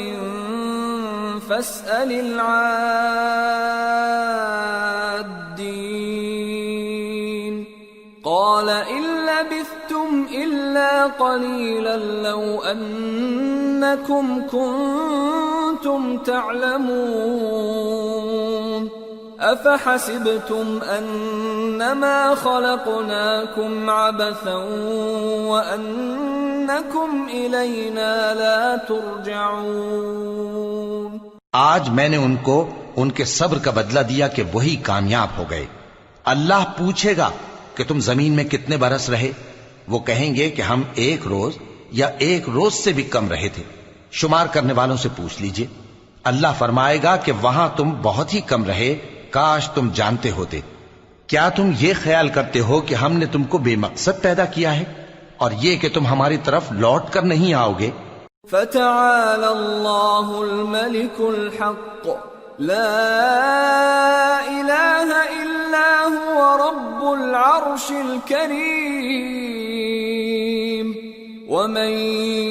فاسأل العادين قال إن لبثتم إلا قليلا لو أنكم كنتم تعلمون أفحسبتم أنما خلقناكم عبثا وأنكم إلينا لا ترجعون آج میں نے ان کو ان کے صبر کا بدلہ دیا کہ وہی کامیاب ہو گئے۔ اللہ پوچھے گا کہ تم زمین میں کتنے برس رہے؟ وہ کہیں گے کہ ہم ایک روز یا ایک روز سے بھی کم رہے تھے۔ شمار کرنے والوں سے پوچھ لیجئے۔ اللہ فرمائے گا کہ وہاں تم بہت ہی کم رہے، کاش تم جانتے ہوتے۔ کیا تم یہ خیال کرتے ہو کہ ہم نے تم کو بے مقصد پیدا کیا ہے اور یہ کہ تم ہماری طرف لوٹ کر نہیں آؤ گے؟ فتعالى الله الملك الحق لا إله إلا هو رب العرش الكريم ومن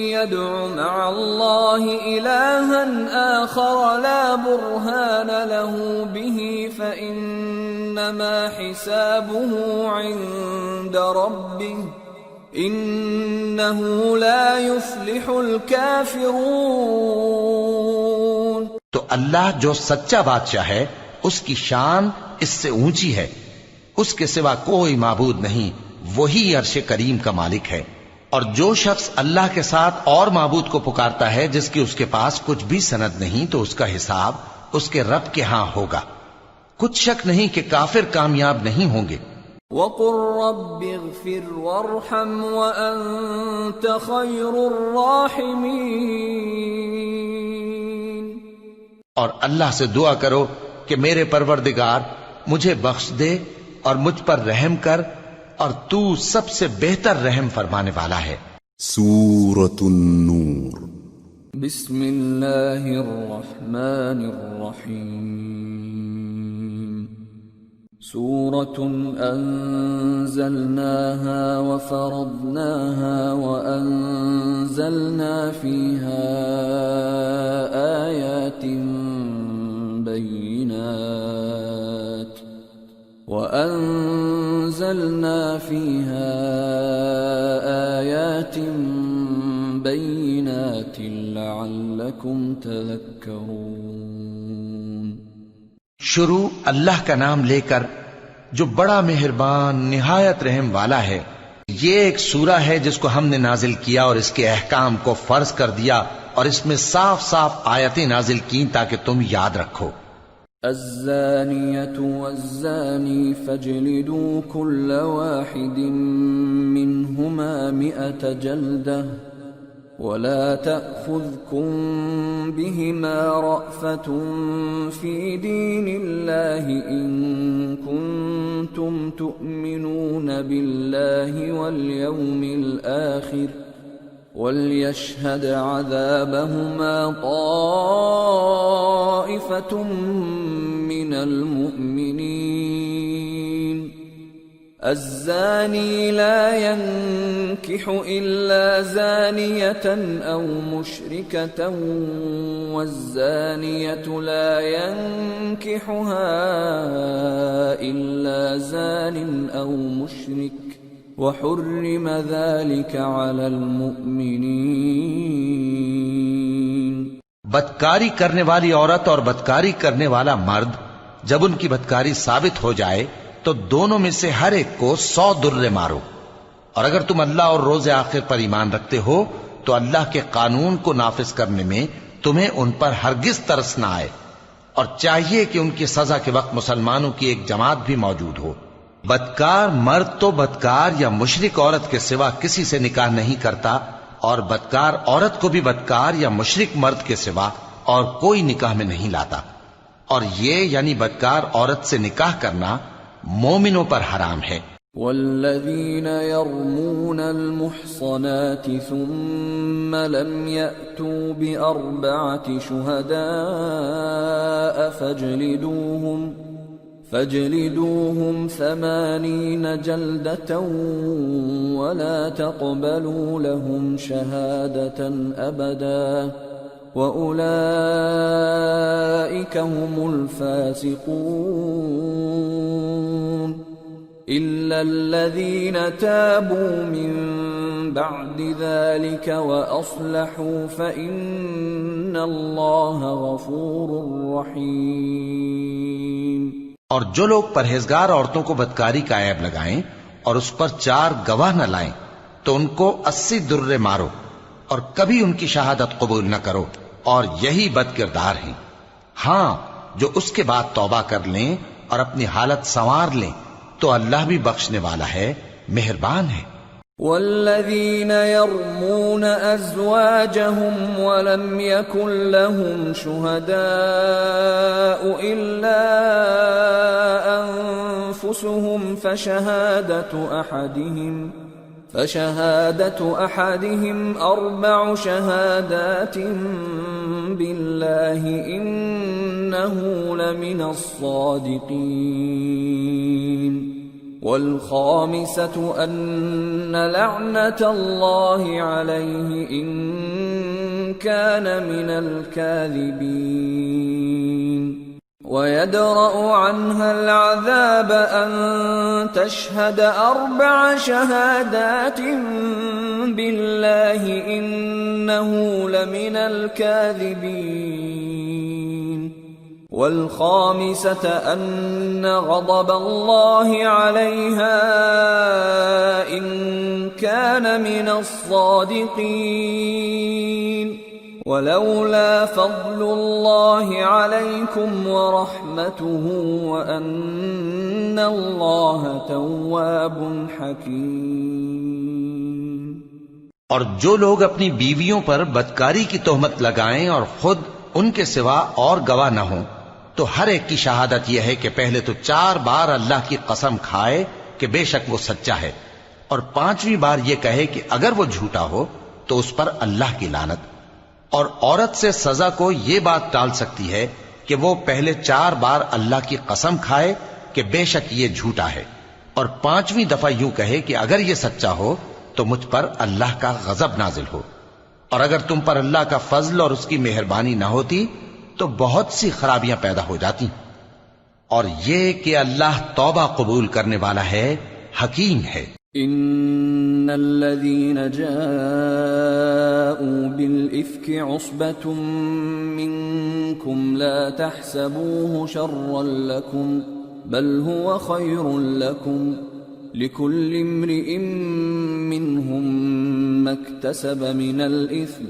يدع مع الله إلها آخر لا برهان له به فإنما حسابه عند ربه انہو لا یفلح الکافرون۔ تو اللہ جو سچا بادشاہ ہے اس کی شان اس سے اونچی ہے، اس کے سوا کوئی معبود نہیں، وہی عرش کریم کا مالک ہے۔ اور جو شخص اللہ کے ساتھ اور معبود کو پکارتا ہے جس کی اس کے پاس کچھ بھی سند نہیں، تو اس کا حساب اس کے رب کے ہاں ہوگا۔ کچھ شک نہیں کہ کافر کامیاب نہیں ہوں گے۔ وَقُلْ رَبِّ اغْفِرْ وَارْحَمْ وَأَنْتَ خَيْرُ الرَّاحِمِينَ اور اللہ سے دعا کرو کہ میرے پروردگار مجھے بخش دے اور مجھ پر رحم کر، اور تو سب سے بہتر رحم فرمانے والا ہے۔ سورة النور۔ بسم اللہ الرحمن الرحیم۔ سورة أنزلناها وفرضناها وأنزلنا فيها آيات بينات لعلكم تذكرون. شروع اللہ کا نام لے کر جو بڑا مہربان نہایت رحم والا ہے. یہ ایک سورہ ہے جس کو ہم نے نازل کیا اور اس کے احکام کو فرض کر دیا اور اس میں صاف صاف آیتیں نازل کی تاکہ تم یاد رکھو. الزانية والزاني فاجلدوا كل واحد منهما 100 جلدة ولا تأخذكم بهما رأفة في دين الله إن كنتم تؤمنون بالله واليوم الآخر وَلْيَشْهَدْ عَذَابَهُمَا طَائِفَةٌ مِّنَ الْمُؤْمِنِينَ. الزَّانِي لَا يَنكِحُ إِلَّا زَانِيَةً أَوْ مُشْرِكَةً وَالزَّانِيَةُ لَا يَنكِحُهَا إِلَّا زَانٍ أَوْ مُشْرِكٌ وَحُرِّمَ ذَلِكَ عَلَى الْمُؤْمِنِينَ. بدکاری کرنے والی عورت اور بدکاری کرنے والا مرد جب ان کی بدکاری ثابت ہو جائے تو دونوں میں سے ہر ایک کو 100 درے مارو. اور اگر تم اللہ اور روز آخر پر ایمان رکھتے ہو تو اللہ کے قانون کو نافذ کرنے میں تمہیں ان پر ہرگز ترس نہ آئے، اور چاہیے کہ ان کی سزا کے وقت مسلمانوں کی ایک جماعت بھی موجود ہو. بدکار مرد تو بدکار یا مشرک عورت کے سوا کسی سے نکاح نہیں کرتا، اور بدکار عورت کو بھی بدکار یا مشرک مرد کے سوا اور کوئی نکاح میں نہیں لاتا. اور یہ یعنی بدکار عورت سے نکاح کرنا مومنوں پر حرام ہے. والذین یرمون المحصنات ثم لم یأتوا بأربعة شہداء فاجلدوهم 80 جلدة ولا تقبلوا لهم شهادة أبدا وأولئك هم الفاسقون. إلا الذين تابوا من بعد ذلك وأصلحوا فإن الله غفور رحيم. اور جو لوگ پرہیزگار عورتوں کو بدکاری کا عیب لگائیں اور اس پر 4 گواہ نہ لائیں تو ان کو 80 درے مارو اور کبھی ان کی شہادت قبول نہ کرو، اور یہی بد کردار ہیں. ہاں جو اس کے بعد توبہ کر لیں اور اپنی حالت سنوار لیں تو اللہ بھی بخشنے والا ہے، مہربان ہے. والذین یرمون ازواجهم ولم يكن لهم شهداء الا انفسهم فشهادة احدهم 4 شهادات بالله انه لمن الصادقين. والخامسة أن لعنة الله عليه إن كان من الكاذبين. ويدرأ عنها العذاب أن تشهد 4 شهادات بالله إنه لمن الكاذبين. والخامسة أن غضب الله عليها إن كان من الصادقين. ولولا فضل الله عليكم ورحمته وأن الله تواب حكيم. اور جو لوگ اپنی بیویوں پر بدکاری کی تہمت لگائیں اور خود ان کے سوا اور گواہ نہ ہوں تو ہر ایک کی شہادت یہ ہے کہ پہلے تو 4 بار اللہ کی قسم کھائے کہ بے شک وہ سچا ہے، اور 5ویں بار یہ کہے کہ اگر وہ جھوٹا ہو تو اس پر اللہ کی لعنت. اور عورت سے سزا کو یہ بات ٹال سکتی ہے کہ وہ پہلے 4 بار اللہ کی قسم کھائے کہ بے شک یہ جھوٹا ہے، اور 5ویں دفعہ یوں کہے کہ اگر یہ سچا ہو تو مجھ پر اللہ کا غضب نازل ہو، اور اگر تم پر اللہ کا فضل اور اس کی مہربانی نہ ہوتی تو بہت سی خرابیاں پیدا ہو جاتی۔ اور یہ کہ اللہ توبہ قبول کرنے والا ہے، حکیم ہے۔ ان الذين جاءوا بالافك عصبة منكم لا تحسبوه شرا لكم بل هو خير لكم لكل امرئ منهم ما اكتسب من الاثم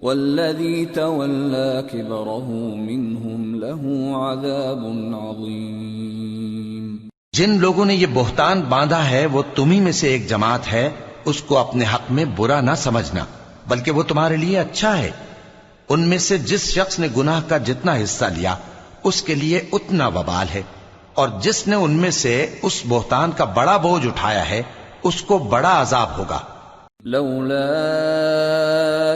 والذي تولى كبره منهم له عذاب عظيم۔ جن لوگوں نے یہ بہتان باندھا ہے وہ تمہیں میں سے ایک جماعت ہے، اس کو اپنے حق میں برا نہ سمجھنا، بلکہ وہ تمہارے لیے اچھا ہے۔ ان میں سے جس شخص نے گناہ کا جتنا حصہ لیا اس کے لیے اتنا وبال ہے، اور جس نے ان میں سے اس بہتان کا بڑا بوجھ اٹھایا ہے اس کو بڑا عذاب ہوگا۔ لولا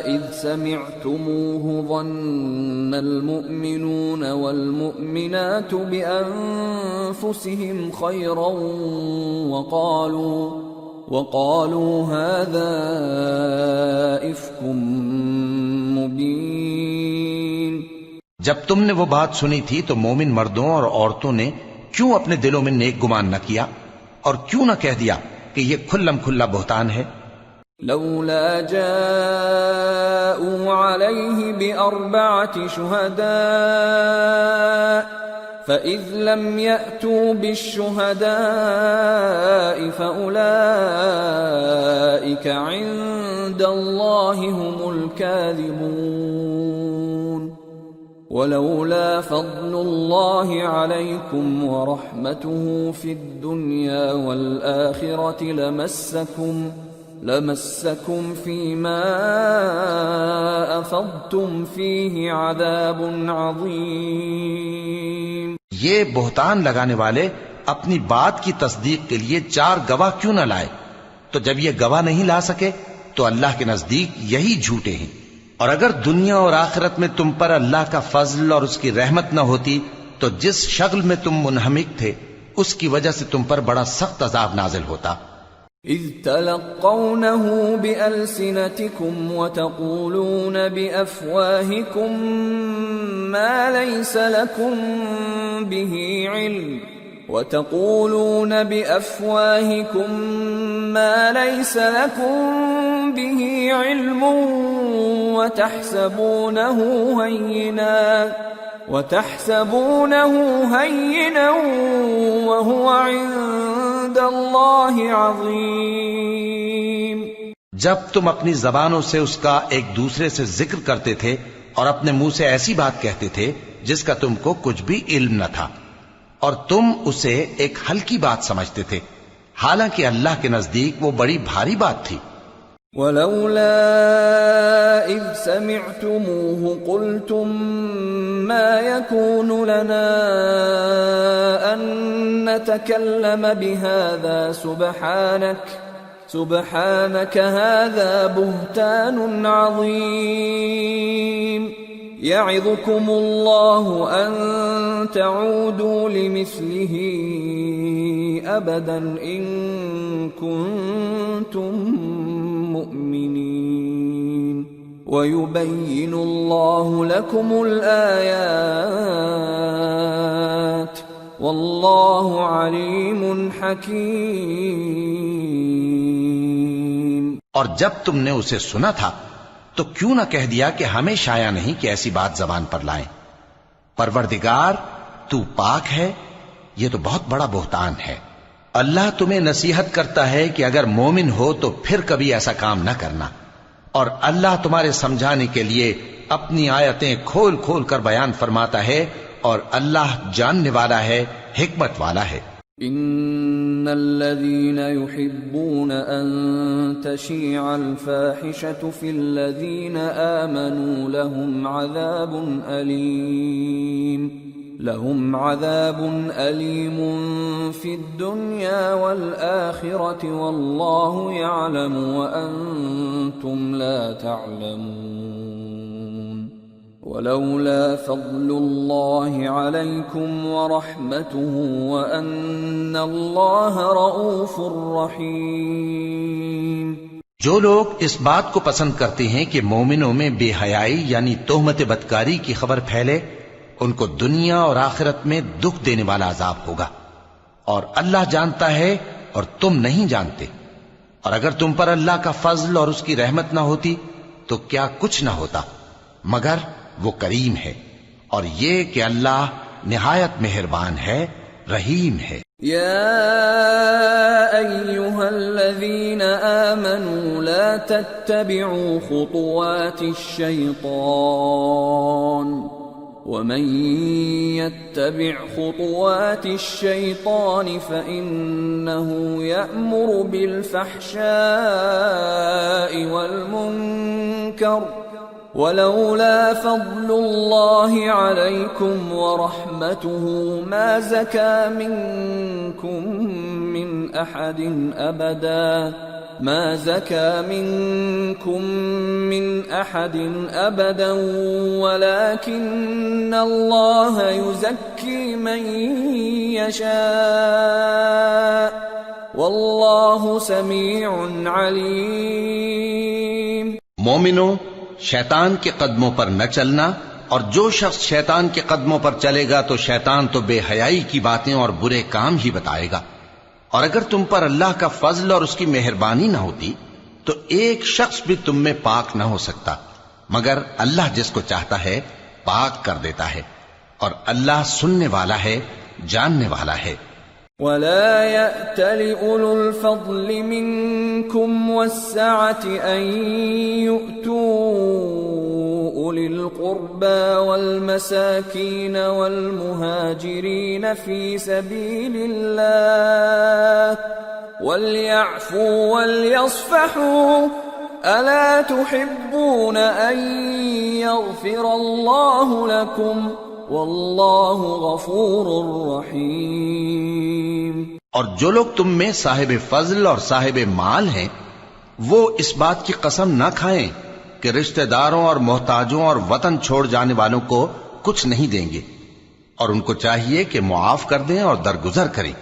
اذ سمعتموه ظن المؤمنون والمؤمنات بانفسهم خيرا وقالوا هذا افك مبين۔ جب تم نے وہ بات سنی تھی تو مومن مردوں اور عورتوں نے کیوں اپنے دلوں میں نیک گمان نہ کیا، اور کیوں نہ کہہ دیا کہ یہ کھلم کھلا بہتان ہے؟ لولا جاءوا عليه بأربعة شهداء فإذ لم يأتوا بالشهداء فأولئك عند الله هم الكاذبون۔ ولولا فضل الله عليكم ورحمته في الدنيا والآخرة لمسكم فيما أفضتم فيه عذاب عظيم۔ یہ بہتان لگانے والے اپنی بات کی تصدیق کے لیے 4 گواہ کیوں نہ لائے؟ تو جب یہ گواہ نہیں لا سکے تو اللہ کے نزدیک یہی جھوٹے ہیں۔ اور اگر دنیا اور آخرت میں تم پر اللہ کا فضل اور اس کی رحمت نہ ہوتی تو جس شغل میں تم منہمک تھے اس کی وجہ سے تم پر بڑا سخت عذاب نازل ہوتا۔ اذ تلقونه بألسنتكم وتقولون بأفواهكم ما ليس لكم به علم وتحسبونه هينا وهو عند الله عظيم۔ جب تم اپنی زبانوں سے اس کا ایک دوسرے سے ذکر کرتے تھے اور اپنے منہ سے ایسی بات کہتے تھے جس کا تم کو کچھ بھی علم نہ تھا، اور تم اسے ایک ہلکی بات سمجھتے تھے، حالانکہ اللہ کے نزدیک وہ بڑی بھاری بات تھی۔ ولولا اذ سمعتموه قلتم ما يكون لنا ان نتكلم بهذا سبحانك هذا بهتان عظيم يعظكم الله ان تعودوا لمثله ابدا ان كنتم مؤمنين ويبين الله لكم الآيات والله عليم حكيم۔ اور جب تم نے اسے سنا تھا تو کیوں نہ کہہ دیا کہ ہمیں شایع نہیں کہ ایسی بات زبان پر لائیں؟ پروردگار تو پاک ہے، یہ تو بہت بڑا بہتان ہے۔ اللہ تمہیں نصیحت کرتا ہے کہ اگر مومن ہو تو پھر کبھی ایسا کام نہ کرنا، اور اللہ تمہارے سمجھانے کے لیے اپنی آیتیں کھول کھول کر بیان فرماتا ہے، اور اللہ جاننے والا ہے، حکمت والا ہے۔ ان الذين يحبون ان تشيع الفاحشة في الذين آمنوا لهم عذاب أليم في الدنيا والآخرة والله يعلم وأنتم لا تعلمون۔ ولولا فضل الله عليكم ورحمته وأن الله رؤوف رحيم۔ جو لوگ اس بات کو پسند کرتے ہیں کہ مومنوں میں بے حیائی یعنی تہمت بدکاری کی خبر پھیلے، ان کو دنیا اور آخرت میں دکھ دینے والا عذاب ہوگا، اور اللہ جانتا ہے اور تم نہیں جانتے۔ اور اگر تم پر اللہ کا فضل اور اس کی رحمت نہ ہوتی تو کیا کچھ نہ ہوتا، مگر وہ کریم ہے، اور یہ کہ اللہ نہایت مہربان ہے، رحیم ہے۔ يا أيها الذين آمنوا لا تتبعوا خطوات الشيطان ومن يتبع خطوات الشيطان فإنه يأمر بالفحشاء والمنكر ولولا فضل الله عليكم ورحمته ما زكى منكم من أحد أبدا ولكن الله يزكي من يشاء والله سميع عليم۔ مومنوں، شیطان کے قدموں پر نہ چلنا، اور جو شخص شیطان کے قدموں پر چلے گا تو شیطان تو بے حیائی کی باتیں اور برے کام ہی بتائے گا۔ اور اگر تم پر اللہ کا فضل اور اس کی مہربانی نہ ہوتی تو ایک شخص بھی تم میں پاک نہ ہو سکتا، مگر اللہ جس کو چاہتا ہے پاک کر دیتا ہے، اور اللہ سننے والا ہے، جاننے والا ہے۔ ولا يأتل أولو الفضل منكم والسعة أن يؤتوا أولي القربى والمساكين والمهاجرين في سبيل الله وليعفوا وليصفحوا ألا تحبون أن يغفر الله لكم واللہ غفور رحیم۔ اور جو لوگ تم میں صاحب فضل اور صاحب مال ہیں وہ اس بات کی قسم نہ کھائیں کہ رشتہ داروں اور محتاجوں اور وطن چھوڑ جانے والوں کو کچھ نہیں دیں گے، اور ان کو چاہیے کہ معاف کر دیں اور درگزر کریں۔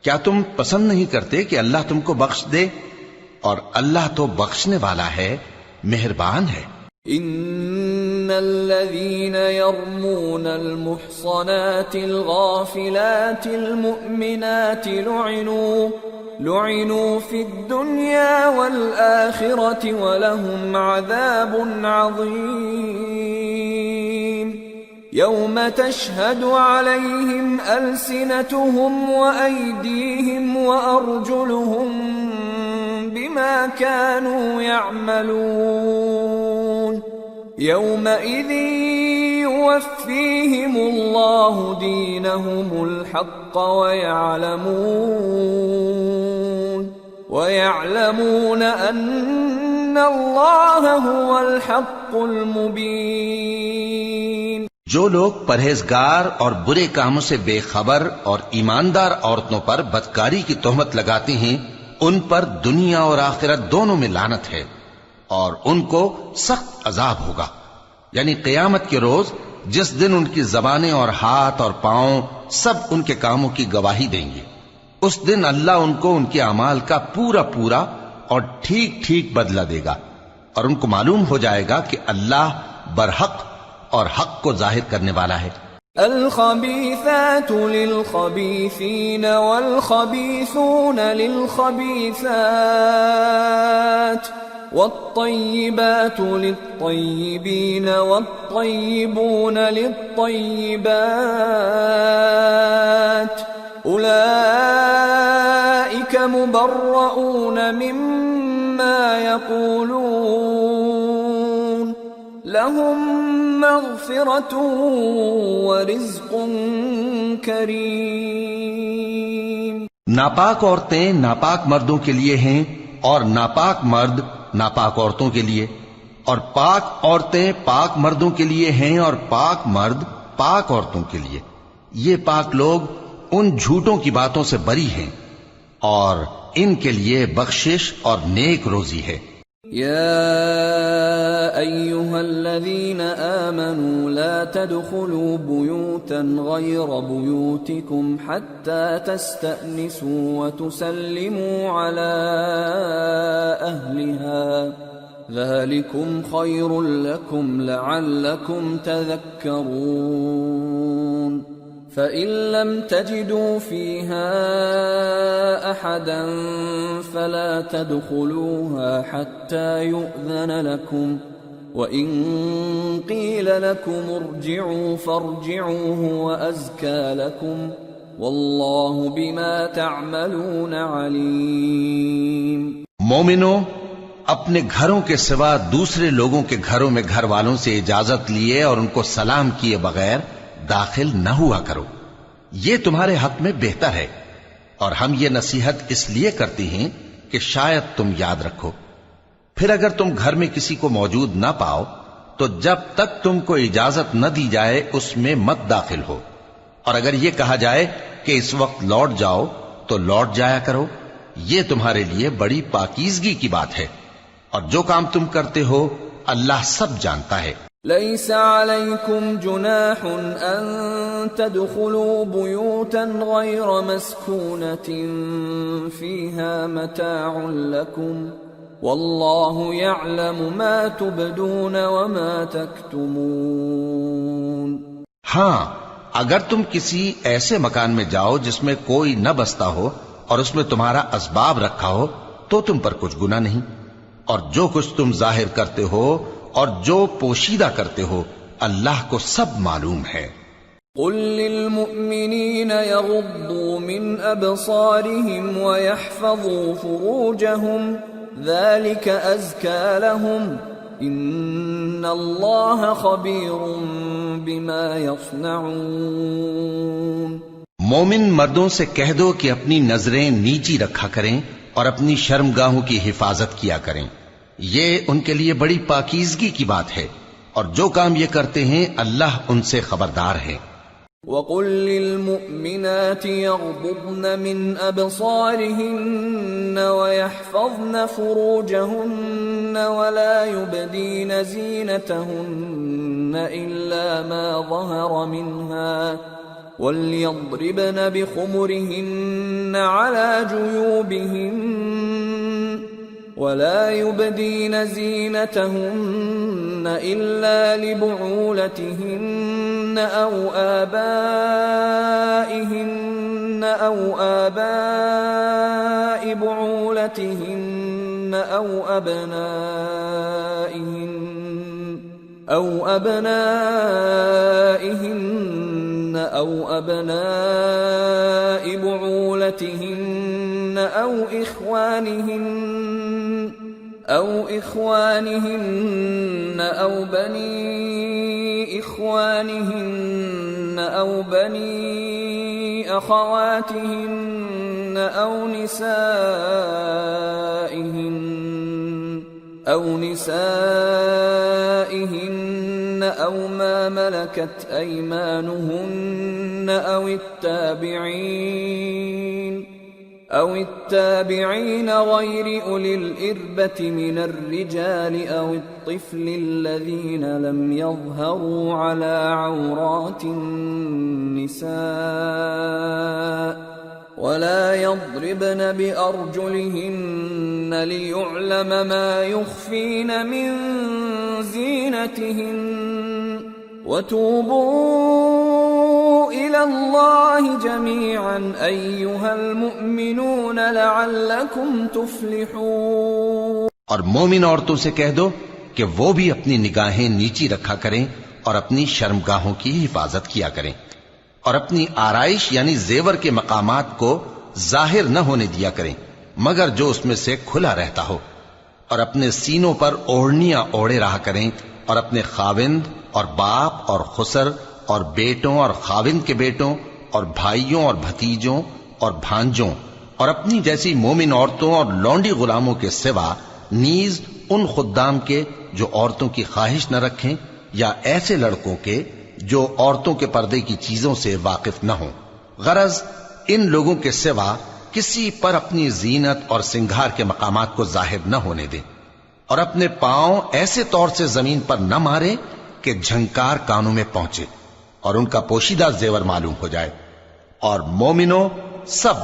کیا تم پسند نہیں کرتے کہ اللہ تم کو بخش دے؟ اور اللہ تو بخشنے والا ہے، مہربان ہے۔ ان الذين يرمون المحصنات الغافلات المؤمنات لعنوا في الدنيا والآخرة ولهم عذاب عظيم يوم تشهد عليهم ألسنتهم وأيديهم وأرجلهم بما كانوا يعملون يومئذ يوفيهم الله دينهم الحق ويعلمون أن الله هو الحق المبين۔ جو لوگ پرہیزگار اور برے کاموں سے بے خبر اور ایماندار عورتوں پر بدکاری کی تہمت لگاتے ہیں ان پر دنیا اور آخرت دونوں میں لعنت ہے، اور ان کو سخت عذاب ہوگا، یعنی قیامت کے روز جس دن ان کی زبانیں اور ہاتھ اور پاؤں سب ان کے کاموں کی گواہی دیں گے۔ اس دن اللہ ان کو ان کے اعمال کا پورا پورا اور ٹھیک ٹھیک بدلہ دے گا، اور ان کو معلوم ہو جائے گا کہ اللہ برحق اور حق کو ظاہر کرنے والا ہے۔ الخبيثات للخبيثين والخبيثون للخبيثات والطيبات للطيبين والطيبون للطيبات أولئك مبرؤون مما يقولون لهم مغفرة ورزق کریم۔ ناپاک عورتیں ناپاک مردوں کے لیے ہیں، اور ناپاک مرد ناپاک عورتوں کے لیے، اور پاک عورتیں پاک مردوں کے لیے ہیں، اور پاک مرد پاک عورتوں کے لیے۔ یہ پاک لوگ ان جھوٹوں کی باتوں سے بری ہیں، اور ان کے لیے بخشش اور نیک روزی ہے۔ يا أيها الذين آمنوا لا تدخلوا بيوتا غير بيوتكم حتى تستأنسوا وتسلموا على أهلها ذلكم خير لكم لعلكم تذكرون فإن لم تجدوا فيها أحدا فلا تدخلوها حتى يؤذن لكم وإن قيل لكم ارجعوا فارجعوا هو أزكى لكم والله بما تعملون عليم. مومنو، اپنے گھروں کے سوا دوسرے لوگوں کے گھروں میں گھر والوں سے اجازت لیے اور ان کو سلام کیے بغیر داخل نہ ہوا کرو، یہ تمہارے حق میں بہتر ہے، اور ہم یہ نصیحت اس لیے کرتے ہیں کہ شاید تم یاد رکھو. پھر اگر تم گھر میں کسی کو موجود نہ پاؤ تو جب تک تم کو اجازت نہ دی جائے اس میں مت داخل ہو، اور اگر یہ کہا جائے کہ اس وقت لوٹ جاؤ تو لوٹ جایا کرو، یہ تمہارے لیے بڑی پاکیزگی کی بات ہے، اور جو کام تم کرتے ہو اللہ سب جانتا ہے. ليس عليكم جناح أن تدخلوا بيوتا غير مسكونة فيها متاع لكم والله يعلم ما تبدون وما تكتمون. ہاں، اگر تم کسی ایسے مکان میں جاؤ جس میں کوئی نہ بستا ہو اور اس میں تمہارا اسباب رکھا ہو تو تم پر کچھ گناہ نہیں، اور جو کچھ تم ظاہر کرتے ہو اور جو پوشیدہ کرتے ہو اللہ کو سب معلوم ہے. قل للمؤمنين يغضوا من أبصارهم ويحفظوا فروجهم ذلك أزكى لهم إن الله خبير بما يصنعون. مومن مردوں سے کہہ دو کہ اپنی نظریں نیچی رکھا کریں اور اپنی شرمگاہوں کی حفاظت کیا کریں، یہ ان کے لیے بڑی پاکیزگی کی بات ہے، اور جو کام یہ کرتے ہیں اللہ ان سے خبردار ہے. وَقُل لِّلْمُؤْمِنَاتِ يَغْضُضْنَ مِنْ أَبْصَارِهِنَّ وَيَحْفَظْنَ فُرُوجَهُنَّ وَلَا يُبْدِينَ زِينَتَهُنَّ إِلَّا مَا ظَهَرَ مِنْهَا وَلْيَضْرِبْنَ بِخُمُرِهِنَّ عَلَى جُيُوبِهِنَّ ولا يبدين زينتهن إلا لبعولتهن أو آبائهن أو آباء بعولتهن أو أبنائهن أو أبناء بعولتهن أو إخوانهن أو بني إخوانهن أو بني أخواتهن أو نسائهن أو ما ملكت أيمانهن أو التابعين غير أولي الإربة من الرجال أو الطفل الذين لم يظهروا على عورات النساء ولا يضربن بأرجلهن ليعلم ما يخفين من زينتهن وتوبوا إلى الله جميعا أيها المؤمنون لعلكم تفلحون. اور مومن عورتوں سے کہہ دو کہ وہ بھی اپنی نگاہیں نیچی رکھا کریں اور اپنی شرمگاہوں کی حفاظت کیا کریں، اور اپنی آرائش یعنی زیور کے مقامات کو ظاہر نہ ہونے دیا کریں مگر جو اس میں سے کھلا رہتا ہو، اور اپنے سینوں پر اوڑھنیاں اوڑھے رہا کریں، اور اپنے خاوند اور باپ اور خسر اور بیٹوں اور خاوند کے بیٹوں اور بھائیوں اور بھتیجوں اور بھانجوں اور اپنی جیسی مومن عورتوں اور لونڈی غلاموں کے سوا نیز ان خدام کے جو عورتوں کی خواہش نہ رکھیں، یا ایسے لڑکوں کے جو عورتوں کے پردے کی چیزوں سے واقف نہ ہوں. غرض ان لوگوں کے سوا کسی پر اپنی زینت اور سنگھار کے مقامات کو ظاہر نہ ہونے دیں، اور اپنے پاؤں ایسے طور سے زمین پر نہ مارے کہ جھنکار کانوں میں پہنچے اور ان کا پوشیدہ زیور معلوم ہو جائے. اور مومنو سب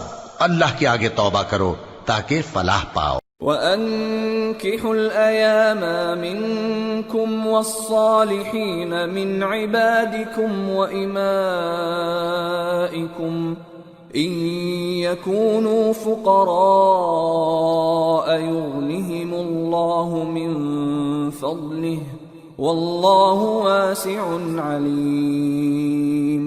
اللہ کے آگے توبہ کرو تاکہ فلاح پاؤ. وَأَنكِحُوا الْأَيَامَ مِنكُمْ وَالصَّالِحِينَ مِنْ عِبَادِكُمْ وَإِمَائِكُمْ إِن يَكُونُوا فُقَرَاءَ يُغْنِهِمُ اللَّهُ مِنْ فَضْلِهِ وَاللَّهُ وَاسِعٌ عَلِيمٌ.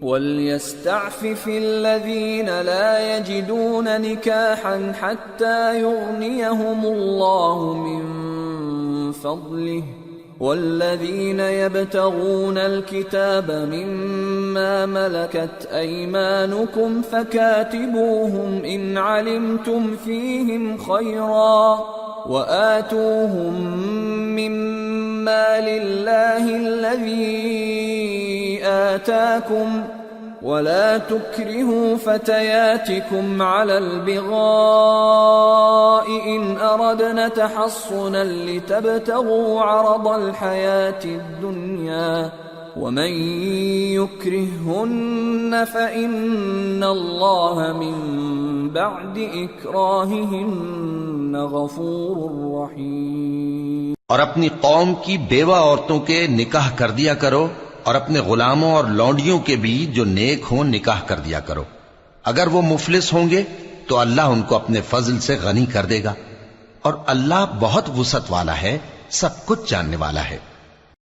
وَلْيَسْتَعْفِفِ الَّذِينَ لَا يَجِدُونَ نِكَاحًا حَتَّى يُغْنِيَهُمُ اللَّهُ مِنْ فَضْلِهِ وَالَّذِينَ يَبْتَغُونَ الْكِتَابَ مِمَّا مَلَكَتْ أَيْمَانُكُمْ فَكَاتِبُوهُمْ إِنْ عَلِمْتُمْ فِيهِمْ خَيْرًا وَآتُوهُمْ مِمَّا لِلَّهِ الَّذِي آتَاكُمْ وَلَا تُكْرِهُوا فَتَيَاتِكُمْ عَلَى الْبِغَاءِ إِنْ أَرَدْنَ تَحَصُّنًا لِتَبْتَغُوا عَرَضَ الْحَيَاةِ الدُّنْيَا وَمَنْ يُكْرِههُّنَّ فَإِنَّ اللَّهَ مِنْ بَعْدِ إِكْرَاهِهِنَّ غَفُورٌ رَحِيمٌ. اور اپنی قوم کی بیوہ عورتوں کے نکاح کر دیا کرو اور اپنے غلاموں اور لونڈیوں کے بھی جو نیک ہوں نکاح کر دیا کرو. اگر وہ مفلس ہوں گے تو اللہ ان کو اپنے فضل سے غنی کر دے گا اور اللہ بہت وسعت والا ہے، سب کچھ جاننے والا ہے.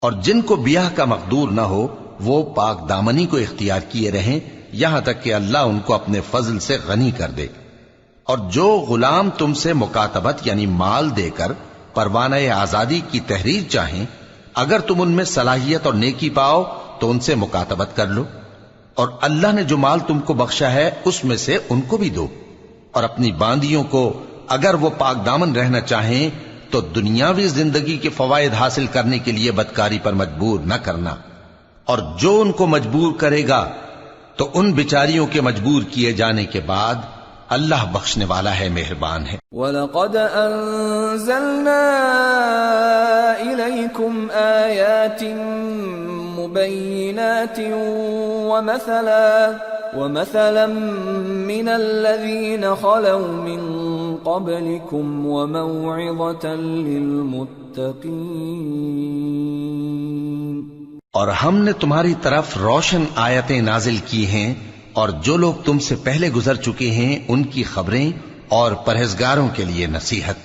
اور جن کو بیاہ کا مقدور نہ ہو وہ پاک دامنی کو اختیار کیے رہیں یہاں تک کہ اللہ ان کو اپنے فضل سے غنی کر دے. اور جو غلام تم سے مکاتبت یعنی مال دے کر پروانہ آزادی کی تحریر چاہیں، اگر تم ان میں صلاحیت اور نیکی پاؤ تو ان سے مکاتبت کر لو، اور اللہ نے جو مال تم کو بخشا ہے اس میں سے ان کو بھی دو. اور اپنی باندیوں کو اگر وہ پاک دامن رہنا چاہیں تو دنیاوی زندگی کے فوائد حاصل کرنے کے لیے بدکاری پر مجبور نہ کرنا، اور جو ان کو مجبور کرے گا تو ان بیچاریوں کے مجبور کیے جانے کے بعد اللہ بخشنے والا ہے، مہربان ہے. وَلَقَدْ أَنزَلْنَا إِلَيْكُمْ آيَاتٍ مُبَيِّنَاتٍ وَمَثَلًا مِّنَ الَّذِينَ خَلَوْا مِن قَبْلِكُمْ وَمَوْعِظَةً لِّلْمُتَّقِينَ. اور ہم نے تمہاری طرف روشن آیتیں نازل کی ہیں اور جو لوگ تم سے پہلے گزر چکے ہیں ان کی خبریں اور پرہیزگاروں کے لیے نصیحت.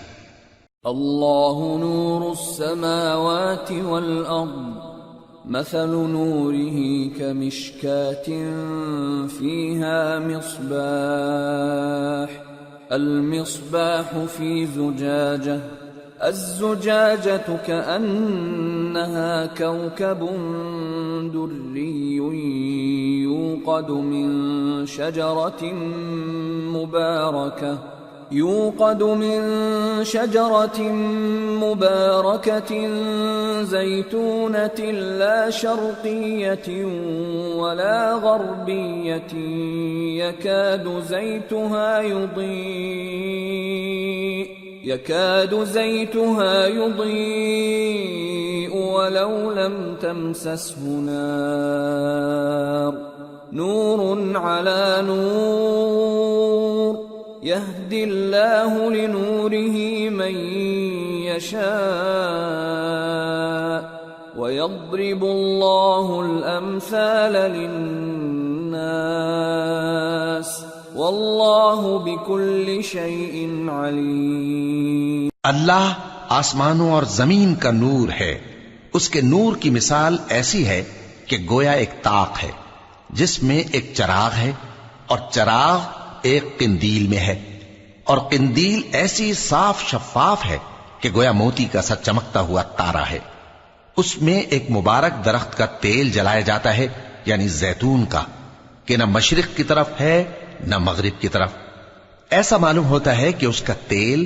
اللہ نور السماوات والارض مثل نوره كمشكاة فيها مصباح المصباح في زجاجة الزجاجة كأنها كوكب دري يوقد من شجرة مباركة زيتونة لا شرقية ولا غربية يكاد زيتها يضيء ولو لم تمسسه نار نور على نور يهدي الله لنوره من يشاء ويضرب الله الأمثال للناس واللہ بکل شیء علیم. اللہ آسمانوں اور زمین کا نور ہے. اس کے نور کی مثال ایسی ہے کہ گویا ایک طاق ہے جس میں ایک چراغ ہے اور چراغ ایک قندیل میں ہے، اور قندیل ایسی صاف شفاف ہے کہ گویا موتی کا سا چمکتا ہوا تارا ہے. اس میں ایک مبارک درخت کا تیل جلایا جاتا ہے یعنی زیتون کا، کہ نہ مشرق کی طرف ہے نہ مغرب کی طرف. ایسا معلوم ہوتا ہے کہ اس کا تیل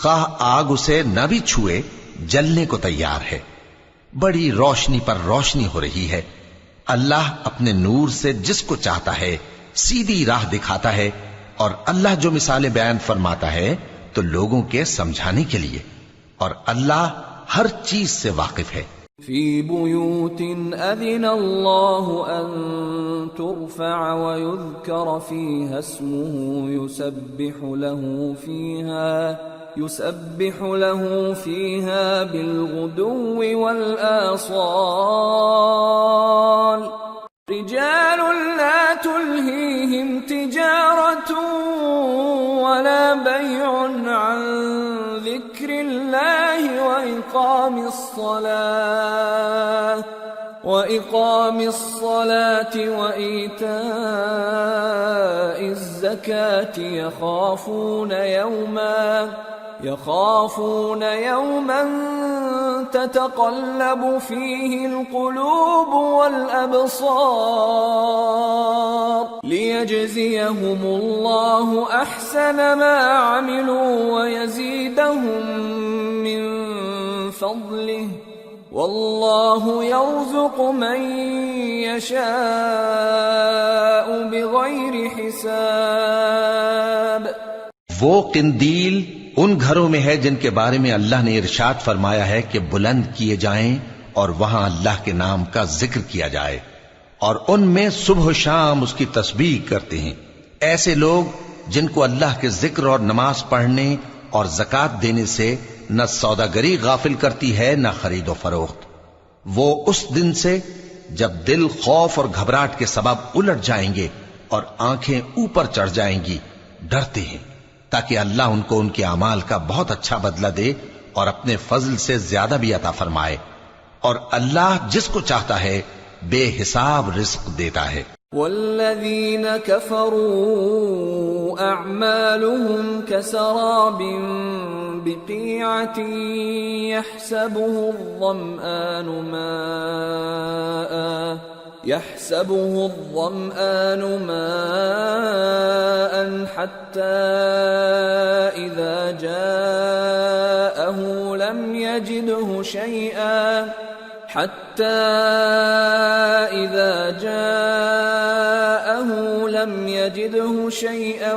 خواہ آگ اسے نہ بھی چھوئے جلنے کو تیار ہے. بڑی روشنی پر روشنی ہو رہی ہے. اللہ اپنے نور سے جس کو چاہتا ہے سیدھی راہ دکھاتا ہے، اور اللہ جو مثالیں بیان فرماتا ہے تو لوگوں کے سمجھانے کے لیے. اور اللہ ہر چیز سے واقف ہے. فی بیوت اذن اللہ ان ترفع ویذکر فیہا اسمہ يسبح له فيها بالغدو والآصال رجال لا تلهيهم تجارة ولا بيع عن ذكر الله وإقام الصلاة وإيتاء الزكاة يخافون يوما تتقلب فيه القلوب والأبصار ليجزيهم الله أحسن ما عملوا ويزيدهم من فضله واللہ یرزق من یشاء بغیر حساب. وہ قندیل ان گھروں میں ہے جن کے بارے میں اللہ نے ارشاد فرمایا ہے کہ بلند کیے جائیں اور وہاں اللہ کے نام کا ذکر کیا جائے، اور ان میں صبح و شام اس کی تسبیح کرتے ہیں. ایسے لوگ جن کو اللہ کے ذکر اور نماز پڑھنے اور زکوٰۃ دینے سے نہ سوداگری غافل کرتی ہے نہ خرید و فروخت. وہ اس دن سے جب دل خوف اور گھبراہٹ کے سبب الٹ جائیں گے اور آنکھیں اوپر چڑھ جائیں گی ڈرتے ہیں، تاکہ اللہ ان کو ان کے اعمال کا بہت اچھا بدلہ دے اور اپنے فضل سے زیادہ بھی عطا فرمائے. اور اللہ جس کو چاہتا ہے بے حساب رزق دیتا ہے. والذین کفروا اعمالهم کسراب بقیعة يحسبه الظمآن ماء حتى إذا جاءه لم يجده شيئا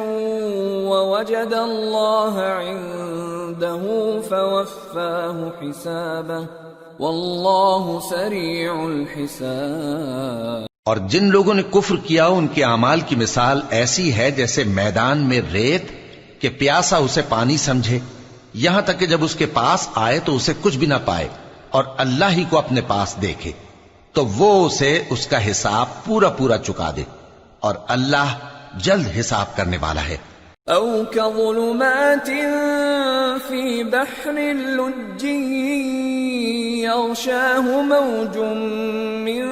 ووجد الله عنده فوفاه حسابه واللہ سریع الحساب. اور جن لوگوں نے کفر کیا ان کے اعمال کی مثال ایسی ہے جیسے میدان میں ریت کہ پیاسا اسے پانی سمجھے، یہاں تک کہ جب اس کے پاس آئے تو اسے کچھ بھی نہ پائے اور اللہ ہی کو اپنے پاس دیکھے تو وہ اسے اس کا حساب پورا پورا چکا دے، اور اللہ جلد حساب کرنے والا ہے. او كظلمات في بحر لجي يغشاه موج من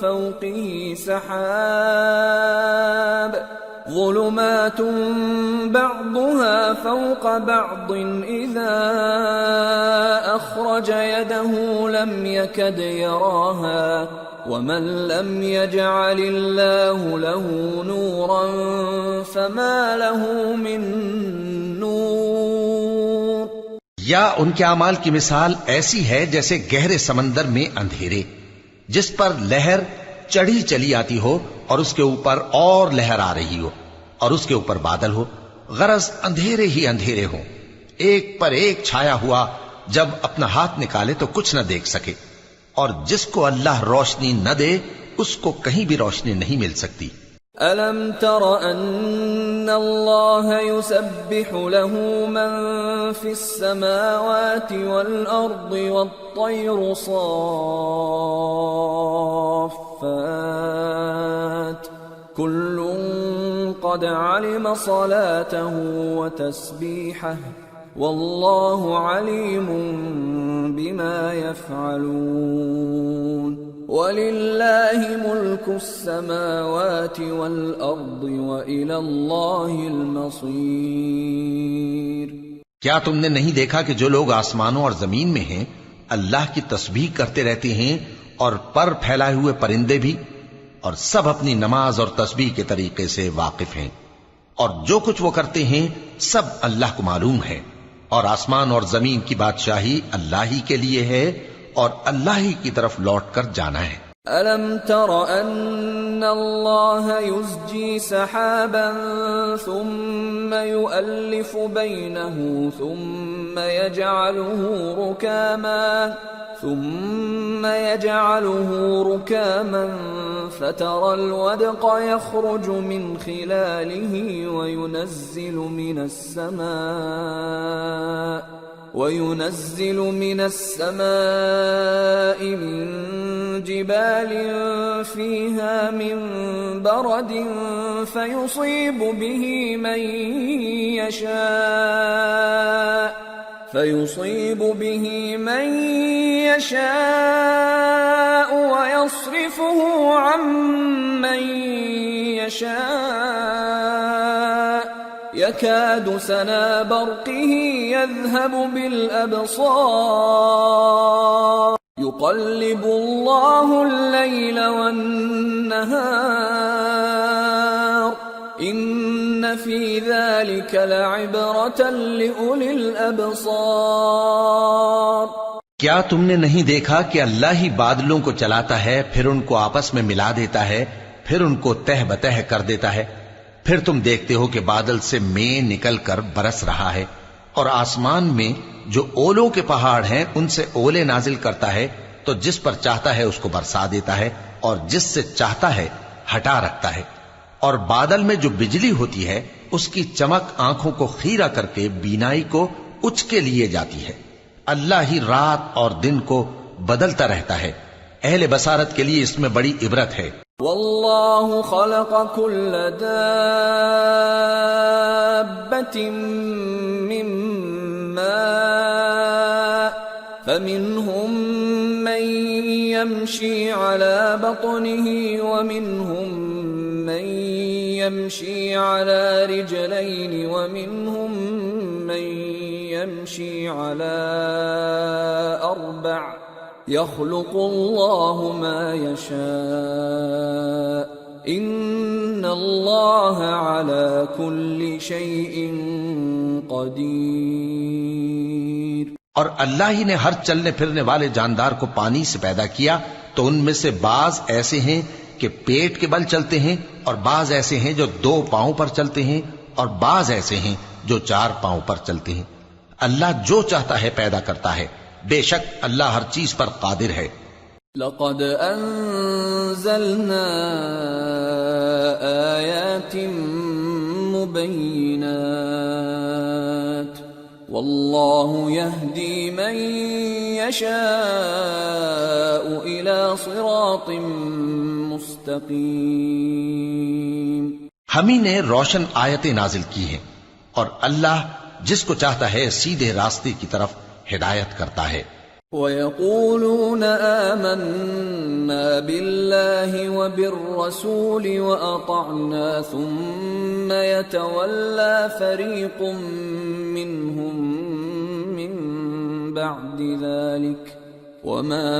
فوقه سحاب ظلمات بعضها فوق بعض إذا أخرج يده لم يكد يراها ومن لم يجعل الله له نورا فما له من نور. یا ان کے اعمال کی مثال ایسی ہے جیسے گہرے سمندر میں اندھیرے جس پر لہر چڑھی چلی آتی ہو اور اس کے اوپر اور لہر آ رہی ہو اور اس کے اوپر بادل ہو، غرض اندھیرے ہی اندھیرے ہوں، ایک پر ایک چھایا ہوا، جب اپنا ہاتھ نکالے تو کچھ نہ دیکھ سکے. اور جس کو اللہ روشنی نہ دے اس کو کہیں بھی روشنی نہیں مل سکتی. أَلَمْ تَرَ أَنَّ اللَّهَ يُسَبِّحُ لَهُ مَن فِي السَّمَاوَاتِ وَالْأَرْضِ وَالطَّيْرُ صَافَّاتٍ كُلٌّ قَدْ عَلِمَ صَلَاتَهُ وَتَسْبِيحَهُ وَاللَّهُ عَلِيمٌ بِمَا يَفْعَلُونَ. وَلِلَّهِ مُلْكُ السَّمَاوَاتِ وَالْأَرْضِ وَإِلَى اللَّهِ الْمَصِيرُ. کیا تم نے نہیں دیکھا کہ جو لوگ آسمانوں اور زمین میں ہیں اللہ کی تسبیح کرتے رہتے ہیں اور پر پھیلائے ہوئے پرندے بھی، اور سب اپنی نماز اور تسبیح کے طریقے سے واقف ہیں، اور جو کچھ وہ کرتے ہیں سب اللہ کو معلوم ہے. اور آسمان اور زمین کی بادشاہی اللہ ہی کے لیے ہے اور اللہ ہی کی طرف لوٹ کر جانا ہے. أَلَمْ تَرَ أَنَّ الله يزجي سحابا ثم يؤلف بينه ثم يجعله ركاما فترى الودق يخرج من خلاله وينزل من السماء من جبال فيها من برد فيصيب به من يشاء ويصرفه عن من يشاء يكاد سنا برقه يذهب بالأبصار يقلب الله الليل والنهار إن في ذلك لعبرة لأولي الأبصار. کیا تم نے نہیں دیکھا کہ اللہ ہی بادلوں کو چلاتا ہے، پھر ان کو آپس میں ملا دیتا ہے، پھر ان کو تہ بتہ کر دیتا ہے، پھر تم دیکھتے ہو کہ بادل سے مے نکل کر برس رہا ہے، اور آسمان میں جو اولوں کے پہاڑ ہیں ان سے اولے نازل کرتا ہے، تو جس پر چاہتا ہے اس کو برسا دیتا ہے اور جس سے چاہتا ہے ہٹا رکھتا ہے. اور بادل میں جو بجلی ہوتی ہے اس کی چمک آنکھوں کو خیرہ کر کے بینائی کو اچ کے لیے جاتی ہے. اللہ ہی رات اور دن کو بدلتا رہتا ہے. اہل بصارت کے لیے اس میں بڑی عبرت ہے. واللہ خلق كل دابة من ماء فمنهم من يمشي على بطنه ومنهم من يمشي على رجلين ومنهم من يمشي على أربع يخلق الله ما يشاء إن الله على كل شيء قدير. اور اللہ ہی نے ہر چلنے پھرنے والے جاندار کو پانی سے پیدا کیا، تو ان میں سے بعض ایسے ہیں کہ پیٹ کے بل چلتے ہیں، اور بعض ایسے ہیں جو 2 پاؤں پر چلتے ہیں، اور بعض ایسے ہیں جو 4 پاؤں پر چلتے ہیں. اللہ جو چاہتا ہے پیدا کرتا ہے. بے شک اللہ ہر چیز پر قادر ہے. لقد انزلنا آیات مبینات واللہ یہدی من یشاء الى صراط مستقیم. ہم ہی نے روشن آیتیں نازل کی ہیں، اور اللہ جس کو چاہتا ہے سیدھے راستے کی طرف ہدایت کرتا ہے. وَيَقُولُونَ آمَنَّا بِاللَّهِ وَبِالرَّسُولِ وَأَطَعْنَا ثُمَّ يَتَوَلَّى فَرِيقٌ مِّنْهُمْ مِّن بَعْدِ ذَلِكَ وَمَا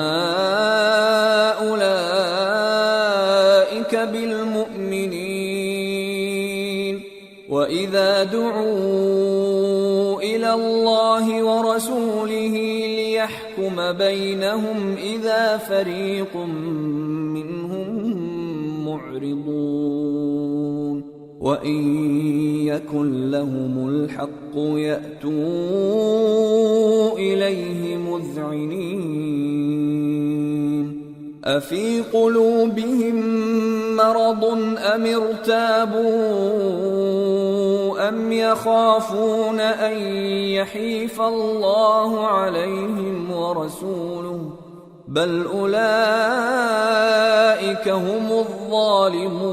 أُولَئِكَ بِالْمُؤْمِنِينَ. وَإِذَا دُعُوا إِلَى اللَّهِ وَرَسُولِهِ لِيَحْكُمَ بَيْنَهُمْ إِذَا فَرِيقٌ مِّنْهُمْ مُعْرِضُونَ. وَإِن يَكُن لَّهُمُ الْحَقُّ يَأْتُوا إِلَيْهِ مُذْعِنِينَ. أَفِي قُلُوبِهِم مَّرَضٌ أَمِ ارْتَابُوا أَمْ يَخَافُونَ أَن يَحِيفَ اللَّهُ عَلَيْهِمْ وَرَسُولُهُ بَلْ أُولَئِكَ هُمُ الظَّالِمُونَ.